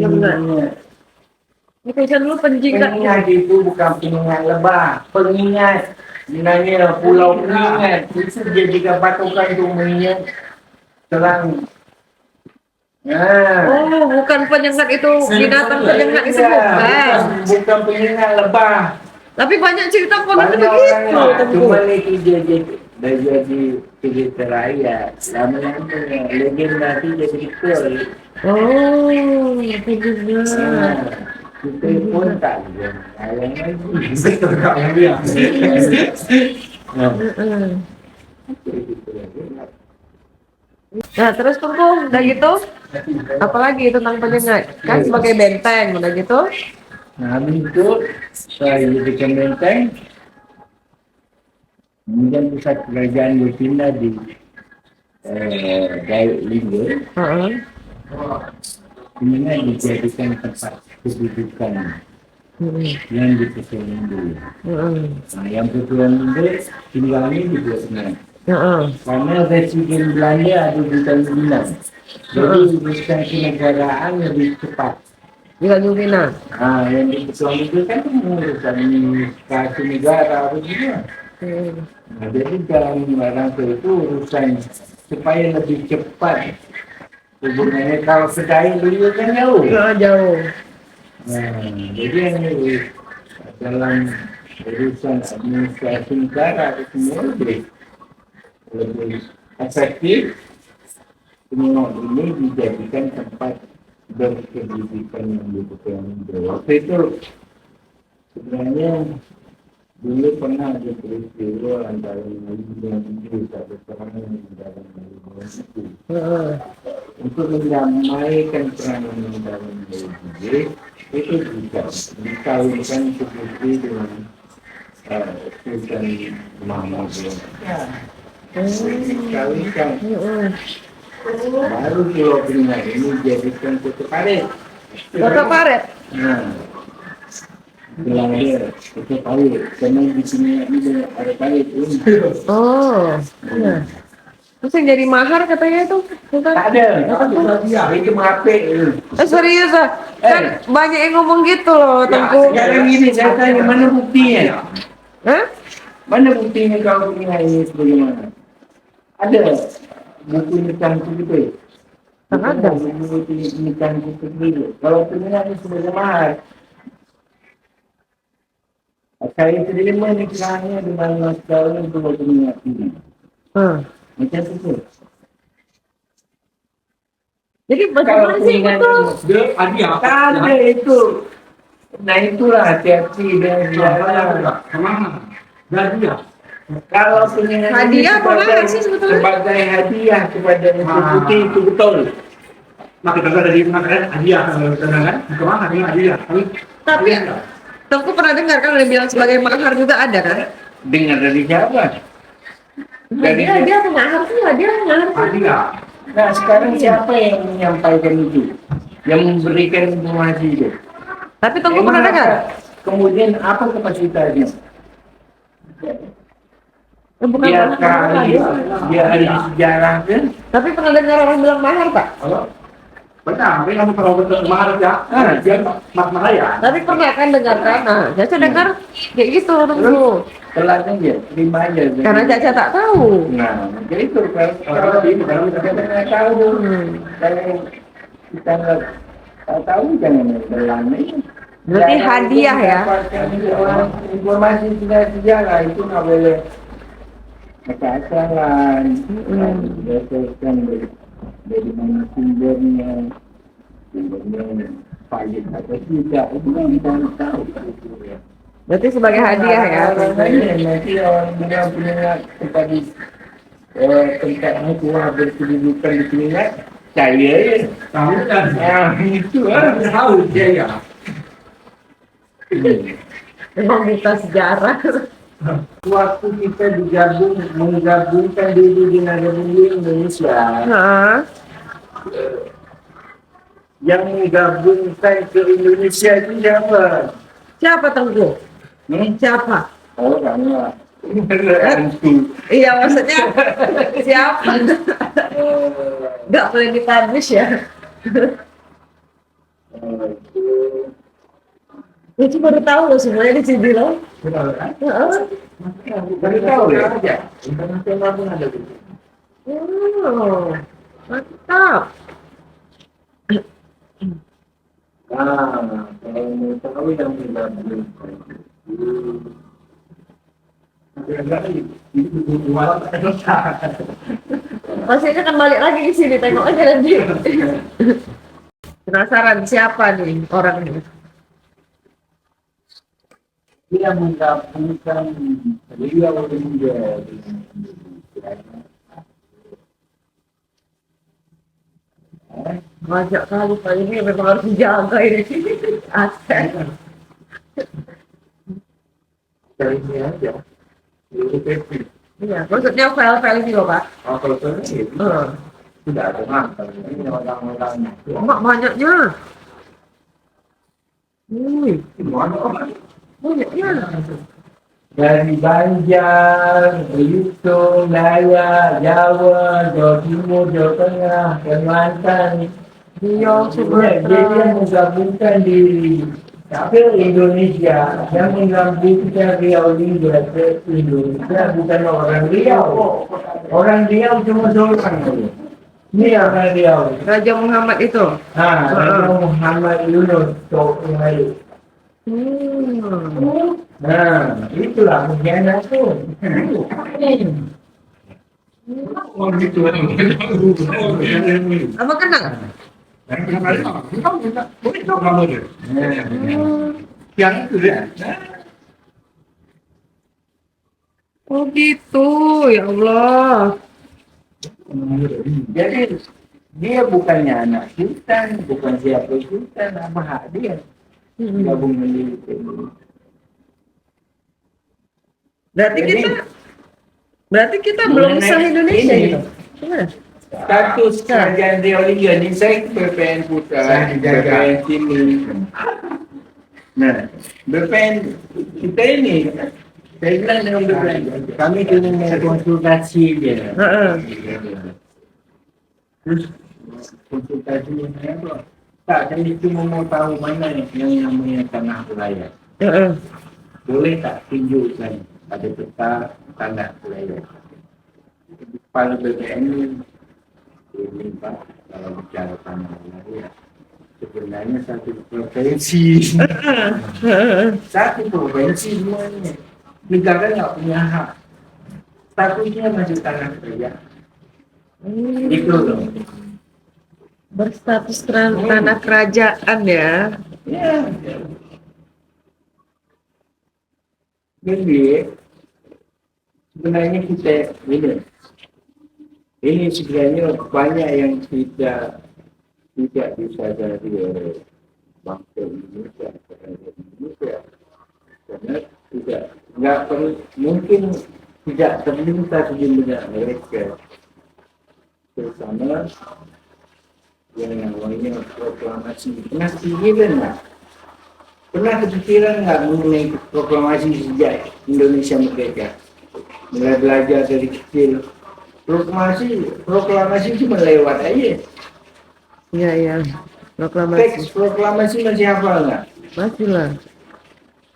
benar. Ini tulisan dulu penjingkat. Pengingat itu bukan pengingat lebah, pengingat. Gunanya pulau pengingat. Itu dijadikan patokan untuk mengingat terang. Nah. Oh, bukan penyengat itu binatang penyengat itu bukan. Bukan pengingat lebah. Tapi banyak cerita pun itu Banyak orang begitu, yang Tengku. cuma itu jadi cerita rakyat. Lama-lama legenda itu jadi betul. Oh, itu juga. Nah, kita pun tak ada. Yang lagi. Betul kak yang dia. Nah, Heeh. Nah, terus Tengku, udah gitu? Apalagi tentang penyengat? Kan sebagai benteng, udah gitu? nah, habis itu saya jadikan benteng. Kemudian pusat kerajaan berpindah di Dayak Linggo. Heeh. Kemudian dijadikan tempat kedudukan Heeh. yang di Pulau Linggo. Heeh. Nah, yang Pulau Linggo tinggalnya di Vietnam. Heeh. Karena residen Belanda ada di Tanjung Pinang. Jadi urusan kenegaraan lebih cepat. Di Tanjung Pinang. Nah, yang di Pulau Linggo kan urusan administrasi negara apa semua. Heeh. Nah, jadi dalam orang itu urusan supaya lebih cepat hubungannya. Kalau kedai dulu kan jauh. Nggak jauh. Nah, jadi yang ini dalam urusan administrasi negara itu semua lebih efektif. Semua ini dijadikan tempat berpendidikan yang dibutuhkan. Waktu itu sebenarnya dulu pernah ada peristiwa antara Melayu dan Inggris atau perang yang dalam Melayu itu. Untuk mendamaikan perang yang dalam Melayu itu juga dikawinkan seperti dengan Sultan Mahmud. Ya, dikawinkan. Baru Pulau Pinang ini jadikan Kota Karet. Kota Karet. Nah, Belanda Kota Karet. Karena di sini ini ada karet. Oh, iya. Terus yang jadi mahar katanya itu bukan? Tak ada. Itu mape. Serius ah? Kan banyak yang ngomong gitu loh, Tengku. Sekarang ini saya tanya mana buktinya? Hah? Mana buktinya kalau Pinang ini sebagaimana? Ada buku nikanku gitu. Tak ada. Buku nikanku gitu. Kalau Pinang ini sebagai mahar. Saya terima nikahnya dengan mas kawin Pulau Pinang ini. Macam itu. Jadi bagaimana sih betul? Dia hadiah. Tak ada itu. Nah itulah hati-hati dan Hadiah. Kemana? Hadiah. kalau pengingat Hadiah apa mahar sih sebetulnya? sebagai hadiah kepada institusi itu betul. Nah kita dari makanan hadiah kan? Kemana hadiah hadiah? Tapi Tengku pernah dengar kan ada yang bilang sebagai mahar juga ada kan? Dengar dari siapa? Dari Dia mahar sih, dia mahar. Hadiah. Nah sekarang siapa yang menyampaikan itu? Yang memberikan informasi itu? Tapi Tengku pernah Emang dengar? apa? Kemudian apa kapasitasnya? Bukan Dia mahar, kali, dia ada sejarah kan? Tapi pernah dengar orang bilang mahar Pak? Halo. Benar, tapi kamu kalau betul mahal ya, dia mas ya. Tapi pernah kan dengar kan? Nah, Caca dengar kayak gitu Tengku. Telat aja, terima aja. Karena Caca tak tahu. Nah, jadi itu kalau kita nggak tahu, kalau kita nggak tahu jangan berlani. Berarti hadiah ya? Informasi sejarah itu nggak boleh asal-asalan. Berdasarkan dari mana sumbernya valid atau tidak, itu kan kita nggak tahu. Berarti sebagai hadiah ya? Nanti orang bilang penyengat kepada tempatnya kurang berkedudukan di penyengat, saya Tahu kan? itu Tahu dia ya. Memang buta sejarah. waktu kita menggabungkan diri dengan Republik Indonesia, Hah? yang menggabungkan ke Indonesia itu siapa? Siapa Tengku? Siapa? Orang lah. Hantu. Iya maksudnya siapa? Gak boleh dipublish ya? Itu baru tahu loh semuanya di sini loh. Betul kan? Baru tahu ya? Internasional pun ada gitu. Oh, mantap. Nah, kalau mau tahu yang menggabungkan. Pastinya akan balik lagi ke sini tengok aja nanti. Penasaran siapa nih orangnya? Dia menggabungkan beliau juga dengan Banyak kali Pak, ini memang harus dijaga ini. Aset. ini aja. Iya, maksudnya file-file ini loh Pak. Kalau ini tidak ada mantan. Ini orang-orangnya. Mak banyaknya. Banyaknya. Dari Banjar, Belitung, Dayak, Jawa, Jawa Timur, Jawa Tengah, Kalimantan. Riau, Dia Sumatera. menggabungkan diri ke Indonesia, yang menggabungkan Riau juga ke Indonesia, bukan orang Riau. Orang Riau cuma seorang. Ini orang Riau. Raja Muhammad itu. Raja Muhammad Yunus Tohari. Nah, itulah pengkhianat tuh. Oh gitu kan? Apa kenal? Yang punya kali apa? Kita minta, boleh dong kamu deh. Yang itu deh. Oh gitu, ya Allah. Jadi dia bukannya anak kita, bukan siapa kita, nama hak dia gabung di PBB. Berarti Jadi, berarti kita belum mengenai sah Indonesia ini, gitu. Gimana? status kerajaan Riau ini saya BPN Putra, BPN Timur. Nah, BPN kita ini, saya bilang dengan BPN, kami cuma mau konsultasi aja. Heeh. Terus konsultasinya apa? Tak, kami cuma mau tahu mana yang namanya tanah wilayah. Heeh. Boleh tak tunjukkan pada peta tanah wilayah? Kepala BPN ini Pak, kalau bicara tanah wilayah, sebenarnya satu provinsi. Satu provinsi semuanya. Negara nggak punya hak. Statusnya masih tanah wilayah. Itu loh. Berstatus tanah kerajaan ya. Ya. Jadi sebenarnya kita ini sebenarnya banyak yang tidak disadari oleh bangsa Indonesia, karena nggak perlu, mungkin tidak terlintas di benak mereka, terutama yang namanya proklamasi. Pernah kepikiran nggak? Pernah kepikiran nggak mengenai proklamasi sejak Indonesia merdeka? Mulai belajar dari kecil, proklamasi cuma lewat aja. Iya, iya. Teks Proklamasi. proklamasi masih hafal nggak? Masih lah.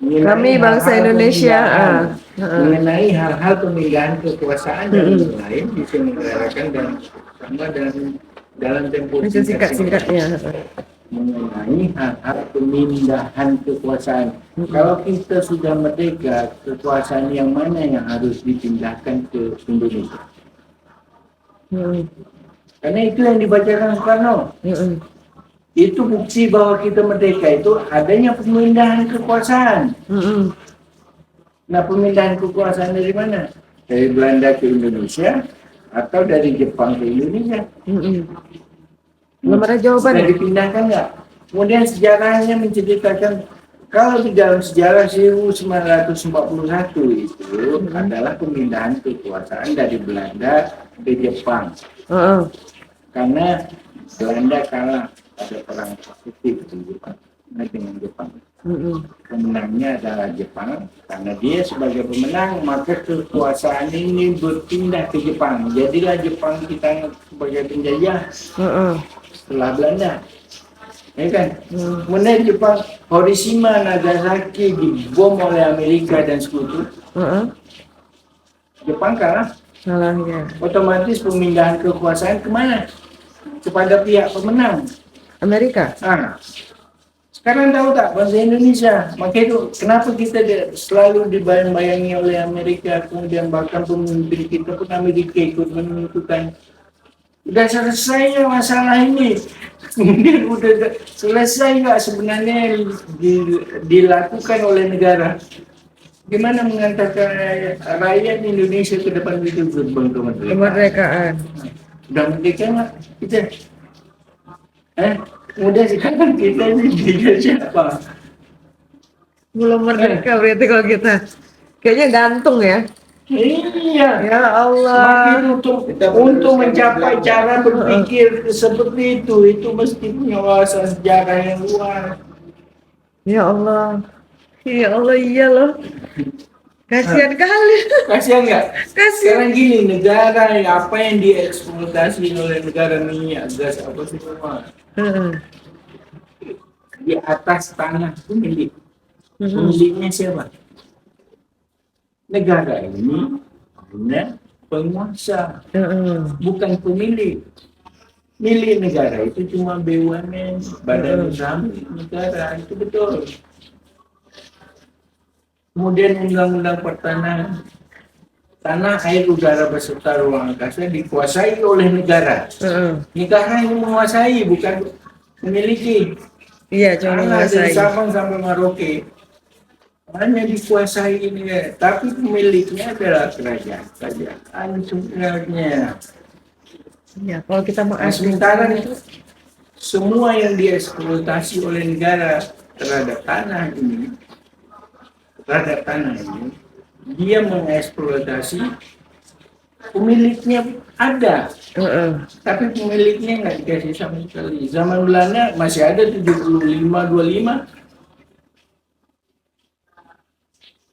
Mengenai Kami bangsa hal-hal Indonesia, pemindahan, ah. mengenai hal-hal pemindahan kekuasaan dari yang lain diselenggarakan dan sama dalam tempo Bisa singkat-singkatnya. mengenai hal-hal pemindahan kekuasaan. Kalau kita sudah merdeka, kekuasaan yang mana yang harus dipindahkan ke Indonesia? Karena itu yang dibacakan Soekarno. Itu bukti bahwa kita merdeka itu adanya pemindahan kekuasaan. Nah, pemindahan kekuasaan dari mana? Dari Belanda ke Indonesia atau dari Jepang ke Indonesia? Belum ada jawaban. Sudah dipindahkan nggak? Kemudian sejarahnya menceritakan kalau di dalam sejarah 1941 itu adalah pemindahan kekuasaan dari Belanda ke Jepang. Karena Belanda kalah pada perang Pasifik di Jepang, dengan Jepang. Pemenangnya adalah Jepang. Karena dia sebagai pemenang, maka kekuasaan ini berpindah ke Jepang. Jadilah Jepang kita sebagai penjajah setelah Belanda. Ya kan? Kemudian Jepang, Hiroshima, Nagasaki dibom oleh Amerika dan sekutu. Jepang kalah. Salahnya. Otomatis pemindahan kekuasaan kemana? Kepada pihak pemenang. Amerika. Nah, sekarang tahu tak bangsa Indonesia? Maka itu kenapa kita selalu dibayang-bayangi oleh Amerika, kemudian bahkan pemimpin kita pun Amerika ikut menentukan. Udah selesai ya masalah ini. Kemudian udah selesai nggak sebenarnya dilakukan oleh negara? Gimana mengantarkan rakyat Indonesia ke depan itu gerbang Kemerdekaan. udah merdeka nggak kita? Kemudian sekarang kita ini dia siapa? Belum merdeka berarti kalau kita. Kayaknya gantung ya. Iya. Ya Allah. Makin untuk mencapai cara berpikir seperti itu mesti punya wawasan sejarah yang luas. Ya Allah. Ya Allah, iya loh. Kasihan kali. Kasihan nggak? Kasihan. Sekarang gini, negara apa yang dieksploitasi oleh negara minyak, gas, apa semua di atas tanah itu milik. Miliknya siapa? Negara ini punya penguasa, bukan pemilik. Milik negara itu cuma BUMN, badan usaha milik negara, itu betul. Kemudian undang-undang pertanahan, tanah, air, udara beserta ruang angkasa dikuasai oleh negara. Negara yang menguasai, bukan memiliki Iya, cuma tanah dari menguasai. Sabang sampai Merauke hanya dikuasai ini ya. Tapi pemiliknya adalah kerajaan sebenarnya. Ya, kalau kita Nah, sementara mengartikan itu, semua yang dieksploitasi oleh negara terhadap tanah ini, dia mengeksploitasi pemiliknya ada, heeh. tapi pemiliknya nggak dikasih sama sekali. Zaman Belanda masih ada 75-25,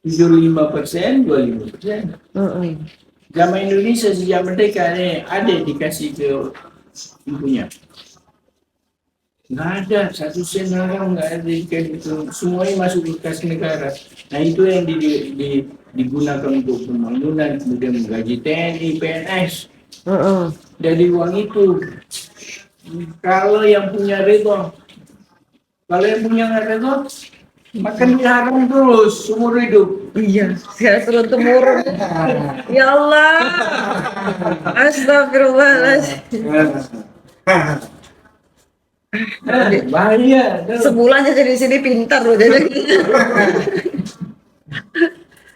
75%, 25%. Heeh. Zaman Indonesia sejak merdeka nih ada dikasih ke ibunya. Nggak ada, satu sen orang nggak ada kayak gitu. Semuanya masuk di kas negara. Nah itu yang digunakan untuk pembangunan, kemudian menggaji TNI, PNS. Heeh. Dari uang itu, kalau yang punya reto, kalau yang punya nggak reto, makan mie haram terus seumur hidup. Iya, sekarang turun temurun. Ya Allah. Astagfirullahaladzim. Bahaya. Sebulan aja di sini pintar loh jadi.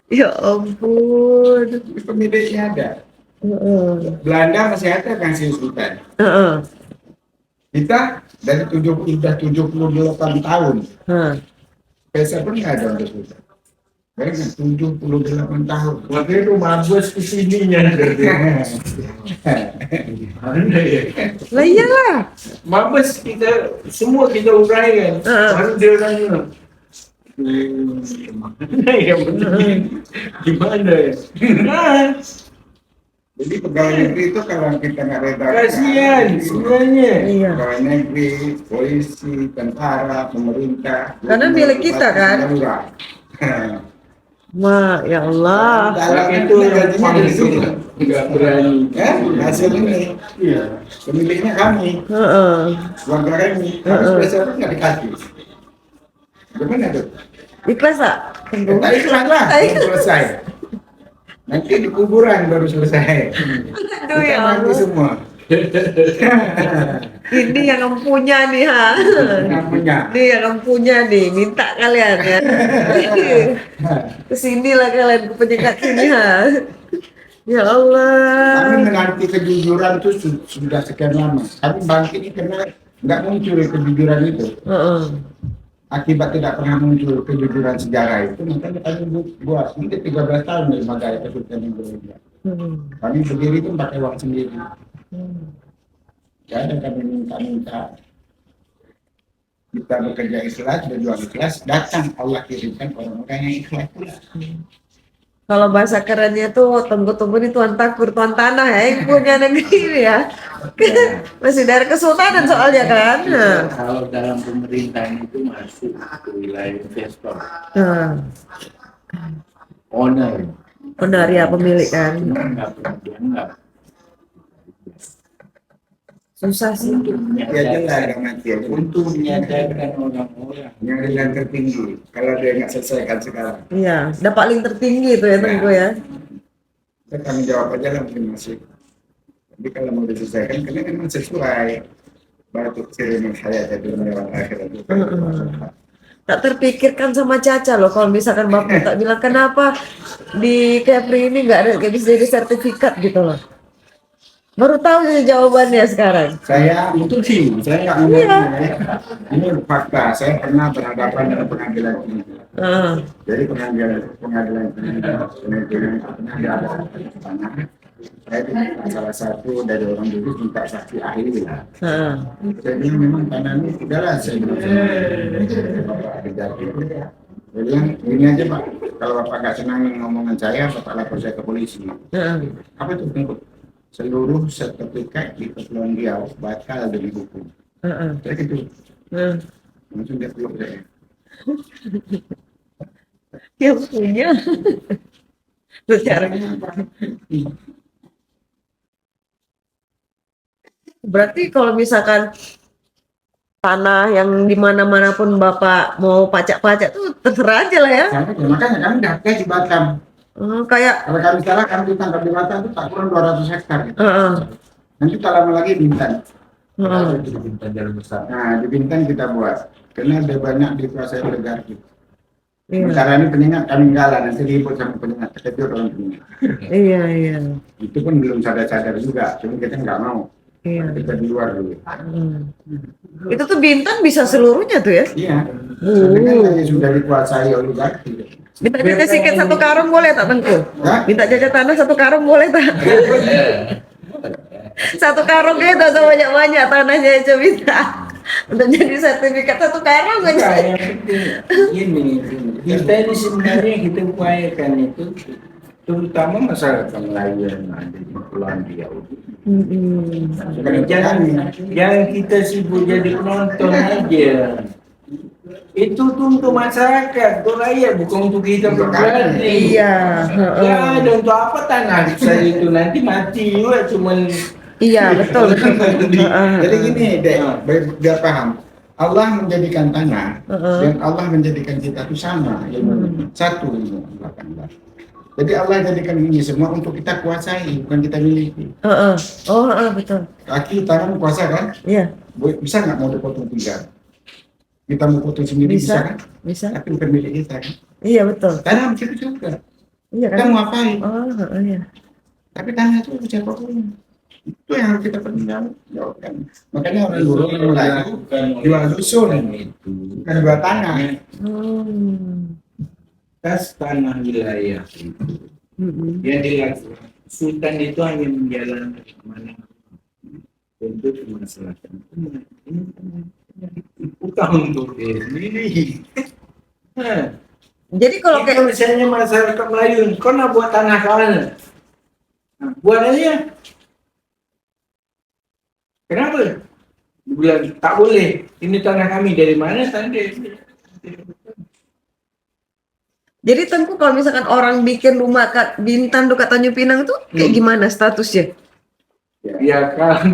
Ya ampun. Pemiliknya ada. Heeh. Belanda masih ada kan si Sultan. Heeh. Kita dari 78 tahun. Heeh. Pesa pun nggak ada untuk Sultan. Bayangkan 78 tahun. Waktu itu mabus kesininya. Mana ya? Lah iyalah. Mabes kita semua kita uraikan. Baru dia tanya. Mana ya begini? Gimana ya? Nah, Jadi pegawai negeri itu kalau kita nggak reda, kasihan sebenarnya. Iya. pegawai negeri, polisi, tentara, pemerintah. Karena milik kita, kan? Darurat. Ma, ya Allah. Kalau itu gajinya dari situ. nggak berani. Ya, hasil ini. Iya. Pemiliknya kami, Heeh. keluarga kami. Tapi spesial pun nggak dikasih. Gimana tuh? Ikhlas tak? Tunggu. Tak ikhlas lah, belum selesai. Nanti di kuburan baru selesai. Aduh ya Kita mati Allah. semua. Ini yang kamu punya nih ha. Namanya. Ini yang kamu punya nih, minta kalian ya. Kesinilah kalian ke penyekat sini ha. Ya Kami Allah. menanti kejujuran itu sudah sekian lama. Kami bangkit ini karena nggak muncul kejujuran itu. Heeh. Akibat tidak pernah muncul kejujuran sejarah itu, makanya kami buat ini 13 tahun dari Magaya Kesultanan Indonesia. Kami berdiri itu pakai uang sendiri. Jangan kami minta-minta. Kita bekerja ikhlas, berjuang ikhlas, datang Allah kirimkan orang-orang yang ikhlas pula. Kalau bahasa kerennya tuh tunggu-tunggu nih Tuan Takur, Tuan Tanah ya yang punya negeri ini ya. Masih dari kesultanan soalnya kan. Nah. Kalau dalam pemerintahan itu masuk ke wilayah investor, Nah. owner, Benar ya pemilik kan. nggak pernah dianggap. Susah sih. Ya jelas ada mati aja. Untuk menyadarkan orang-orang. Yang ringan tertinggi, kalau dia nggak selesaikan sekarang. Iya, udah paling tertinggi itu ya Tengku ya. Kita tanggung jawab aja lah masing-masing. Tapi kalau mau diselesaikan, karena memang sesuai batu sirine saya jadi mewah akhirat itu. Tak terpikirkan sama Caca loh kalau misalkan Bapak tak bilang kenapa di Kepri ini nggak ada nggak bisa jadi sertifikat gitu loh. Baru tahu jadi jawabannya sekarang. Saya Itu sih, nggak ngomong ini fakta. Saya pernah berhadapan dengan pengadilan ini. Jadi pengadilan ini pernah ada tanah. Saya diminta salah satu dari orang dulu minta saksi ahli. Saya bilang memang tanah ini sudahlah saya bilang sama Bapak Kejati. Saya bilang gini aja Pak, kalau Bapak nggak senang dengan ngomongan saya, Bapak lapor saya ke polisi. Apa itu Tengku? Seluruh sertifikat di Kepulauan Riau bakal demi hukum. Saya gitu. Langsung dia peluk saya. Yang punya. Secara berarti kalau misalkan tanah yang di mana-mana pun Bapak mau pajak-pajak tuh terserah aja lah ya. Makanya kami daftar di Batam. Kayak Kalau kami salah, kami ditangkap di Batam itu tak kurang 200 hektar. Gitu. heeh. Nanti tak lama lagi Bintan. Kenapa itu di Bintan Jalan Besar? Nah, di Bintan kita buat. Karena ada banyak dikuasai oleh Garki. Iya. Sementara ini penyengat kami galah, nanti ribut sama penyengat. Terkejut orang penyengat. Iya. Itu pun belum sadar-sadar juga. Cuma kita nggak mau. Iya. Kita di luar dulu. Itu tuh Bintan bisa seluruhnya tuh ya? Iya. Karena kan sudah dikuasai oleh Garki. Minta jajah siket 1 karung boleh tak Tengku? Hah? Minta jajah tanah 1 karung boleh tak? 1 karung gitu sebanyak-banyak tanahnya aja bisa. Untuk jadi sertifikat 1 karung Enggak, aja. yang penting gini, kita ini sebenarnya kita upayakan itu terutama masyarakat Melayu yang ada di Kepulauan Riau. Jangan kita sibuk jadi penonton aja. Itu tuh untuk masyarakat, untuk rakyat, bukan untuk kita pribadi. Iya. Ya, ada untuk apa tanah saya itu nanti mati juga cuman. Iya, betul. Jadi gini, Dek, biar paham. Allah menjadikan tanah dan Allah menjadikan kita itu sama, ilmu satu ilmu 18. Jadi Allah jadikan ini semua untuk kita kuasai, bukan kita miliki. Betul. Kaki tangan kuasa kan? Iya. Bisa nggak mau dipotong 3? Kita mau potong sendiri bisa kan? Bisa. Tapi bukan milik kita kan? Iya, betul. Tanah begitu juga. Iya Kita kan? mau apain? Iya. Tapi tanah itu siapa pun. Itu yang harus kita pertanggungjawabkan. Makanya orang dulu Melayu jual dusun Itu bukan jual tanah. tas tanah wilayah itu yang dilakukan Sultan itu hanya menjalankan mana tentu kemaslahatan ini bukan untuk diri sendiri. Jadi kalau Kalau misalnya masyarakat Melayu, kau nak buat tanah kawan, buat aja. Kenapa? Dibilang tak boleh. Ini tanah kami, dari mana tanda? Jadi Tengku kalau misalkan orang bikin rumah kat Bintan tuh kat Tanjung Pinang tuh kayak gimana statusnya? Ya kalau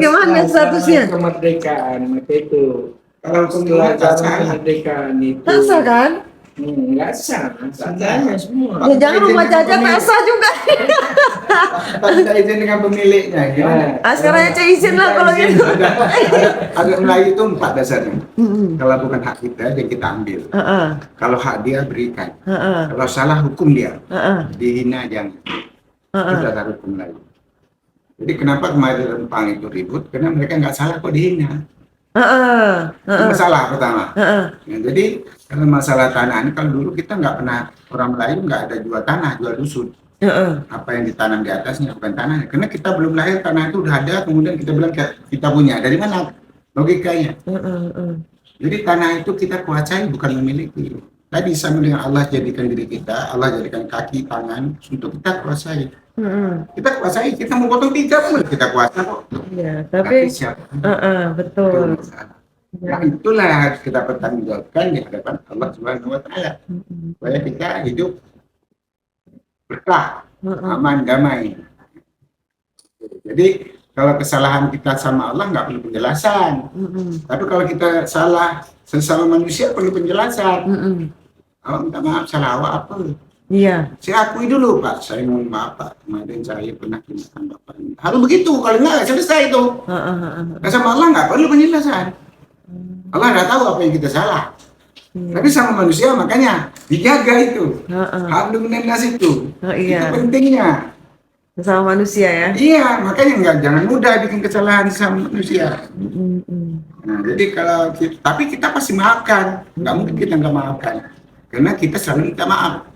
Gimana statusnya? Kemerdekaan maka itu Kalau setelah kemudian salah, kemerdekaan itu Tak sah kan? nggak sah, sahnya semua. Ya jangan rumah Caca tak sah juga. kita izin dengan pemiliknya. Gimana? Sekarang aja izin lah kalau gitu. Agak Melayu itu 4 dasarnya. Kalau bukan hak kita, dia kita ambil. Kalau hak dia, berikan. Kalau salah, hukum dia. Dihina jangan. Itu dasar hukum Melayu. Jadi kenapa kemarin Rempang itu ribut? Karena mereka nggak salah kok dihina. Itu masalah pertama. Ya, jadi kalau masalah tanah ini, kalau dulu kita nggak pernah, orang Melayu nggak ada jual tanah, jual dusun. Apa yang ditanam di atasnya bukan tanahnya. Karena kita belum lahir, tanah itu udah ada, kemudian kita bilang kita punya. Dari mana logikanya? Jadi tanah itu kita kuasai, bukan memiliki. Tadi sama dengan Allah jadikan diri kita, Allah jadikan kaki, tangan untuk kita kuasai. Kita kuasai, kita mau potong 3 pun kita kuasa kok. Ya, tapi siapa? betul. Nah, itulah yang harus kita pertanggungjawabkan di hadapan Allah Subhanahu wa Ta'ala. Supaya kita hidup berkah, aman, damai. Jadi kalau kesalahan kita sama Allah nggak perlu penjelasan. Tapi kalau kita salah sesama manusia perlu penjelasan. Kalau minta maaf salah awak apa? Iya. Saya akui dulu Pak, saya mohon maaf Pak, kemarin saya pernah tindakan Bapak. Harus begitu, kalau enggak selesai itu. Sama Allah nggak perlu penjelasan. Allah nggak tahu apa yang kita salah. Tapi sama manusia makanya dijaga itu. Hablum minan nas itu. Itu pentingnya. Sama manusia ya. Iya, makanya jangan mudah bikin kesalahan sama manusia. Nah, jadi kalau tapi kita pasti maafkan. Nggak mungkin kita nggak maafkan. Karena kita selalu minta maaf.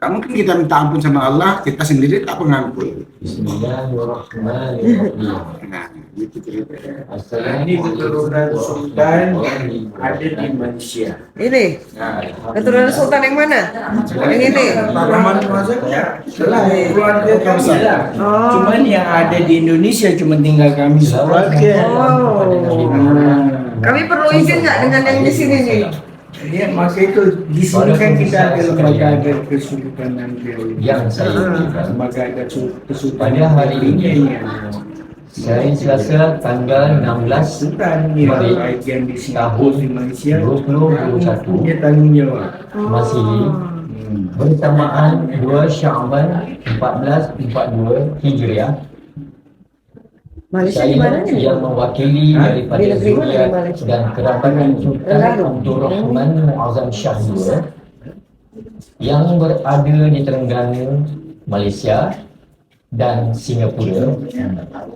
Gak mungkin kita minta ampun sama Allah, kita sendiri tak pengampun. Bismillahirrahmanirrahim. Nah, gitu ceritanya. Ini keturunan Sultan ada di Malaysia. Ini keturunan Sultan yang mana? Yang ini. Rahman Mazhabnya keluarga kami lah. Cuman yang ada di Indonesia cuma tinggal kami sekeluarga. Kami perlu izin nggak dengan yang di sini nih? Ya, maka itu di sini kan kita ada lembaga ada kesultanan Yang saya lembaga ada pada kesultanan hari ini ya. saya Selasa tanggal 16 Sultan yang bagian di Singapura di Malaysia 2021 dia tanggung jawab. masih bersamaan 2 Sya'ban 1442 Hijriah Malaysia di mana Saya nih? yang mewakili daripada Di negeri mana di zuriat Malaysia? dan kerabatan Sultan Lalu. Abdul Rahman Muazzam Shah II yang berada di Terengganu, Malaysia dan Singapura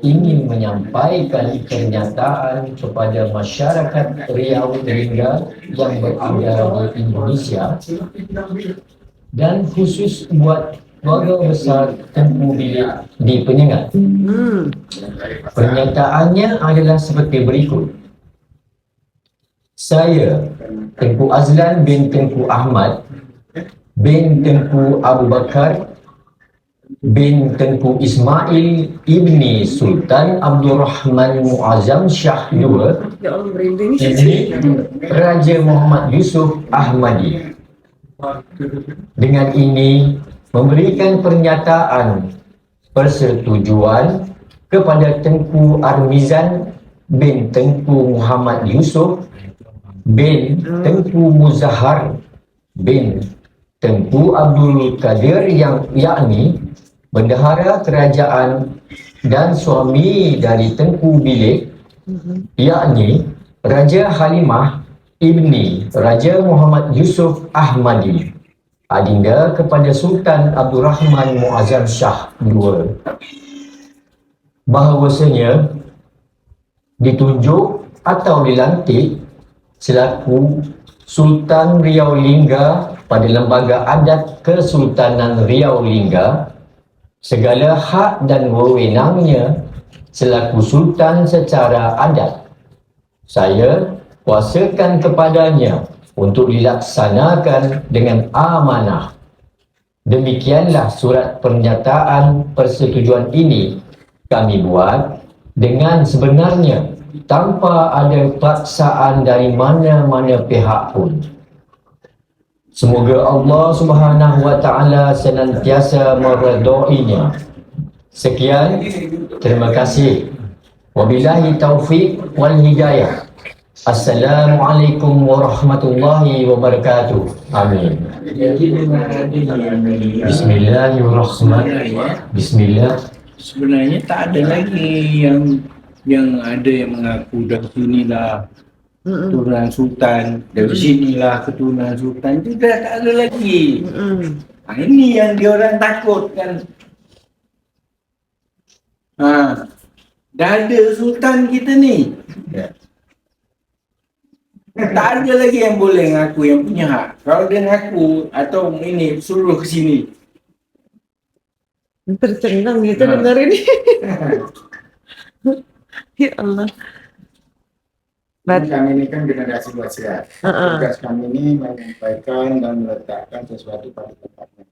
ingin menyampaikan pernyataan kepada masyarakat Riau Lingga yang berada di Indonesia dan khusus buat keluarga besar Tengku Bilik di Penyengat. Pernyataannya adalah seperti berikut. Saya, Tengku Azlan bin Tengku Ahmad bin Tengku Abu Bakar bin Tengku Ismail ibni Sultan Abdul Rahman Muazzam Shah II Ya Allah, merinding. ibni Raja Muhammad Yusuf Ahmadi. Dengan ini memberikan pernyataan persetujuan kepada Tengku Armizan bin Tengku Muhammad Yusuf bin Tengku Muzahar bin Tengku Abdul Qadir yang yakni bendahara kerajaan dan suami dari Tengku Bilik yakni Raja Halimah ibni Raja Muhammad Yusuf Ahmadi, adinda kepada Sultan Abdul Rahman Muazzam Shah II, bahawasanya ditunjuk atau dilantik selaku Sultan Riau Lingga pada Lembaga Adat Kesultanan Riau Lingga, segala hak dan wewenangnya selaku Sultan secara adat saya kuasakan kepadanya untuk dilaksanakan dengan amanah. Demikianlah surat pernyataan persetujuan ini kami buat dengan sebenarnya tanpa ada paksaan dari mana-mana pihak pun. Semoga Allah Subhanahu wa taala senantiasa meredainya. Sekian, terima kasih. Wabillahi taufiq wal hidayah. Assalamualaikum warahmatullahi wabarakatuh. Amin. Bismillahirrahmanirrahim. Bismillah. Sebenarnya tak ada lagi yang ada yang mengaku dari sinilah keturunan sultan, dari sinilah keturunan sultan, tidak tak ada lagi. Ini yang diorang takut kan. Dah ada sultan kita ni. Tak ada lagi yang boleh ngaku yang punya hak. Kalau dia ngaku atau ini suruh ke sini. Tercengang gitu dengar ini. Ya Allah. Kami ini kan generasi wasiat. Tugas kami ini menyampaikan dan meletakkan sesuatu pada tempatnya.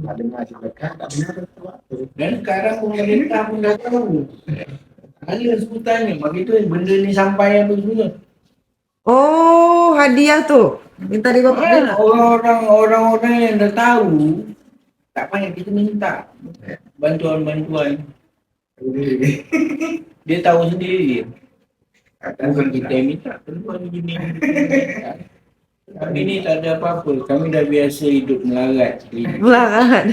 Ada masih dekat, ada sesuatu. Dan sekarang pemerintah pun dah tahu. Ada sultannya, begitu benda ni sampai apa semua. Oh, hadiah tuh. Minta di Bapak bilang. Orang-orang yang dah tahu, tak payah kita minta bantuan-bantuan. Dia tahu sendiri. Bukan kita yang minta, bantuan begini. Kami ni tak ada apa-apa. Kami dah biasa hidup melarat. Belakangan.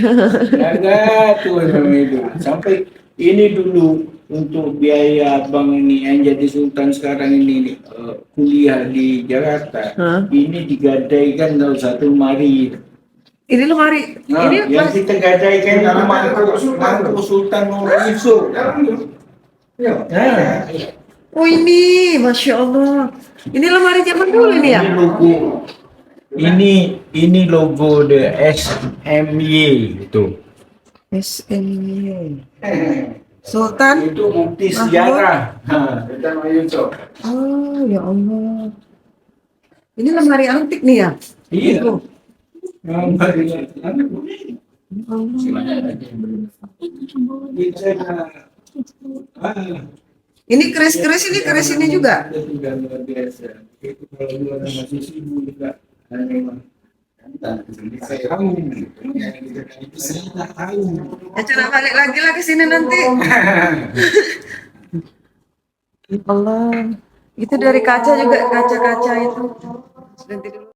Melarat tu kami hidup. Sampai ini dulu untuk biaya abang ni yang jadi sultan sekarang ini kuliah di Jakarta. Ini digadaikan dalam satu lemari. Ini lemari. Ini Yang kita gadaikan dalam mangkuk Sultan Muhammad Yusuf. Oh ini, Masya Allah. Ini lemari zaman dulu ini ya? Ini logo. Ini logo the SMY itu. SMY. Sultan. Itu bukti sejarah. Oh ya Allah. Ini lemari antik nih ya? Iya. Ini keris-keris ini keris ini juga. Itu kalau dulu masih sibuk juga. Acara balik lagi lah ke sini nanti. Ya Allah. Itu dari kaca juga, kaca-kaca itu. Nanti dulu.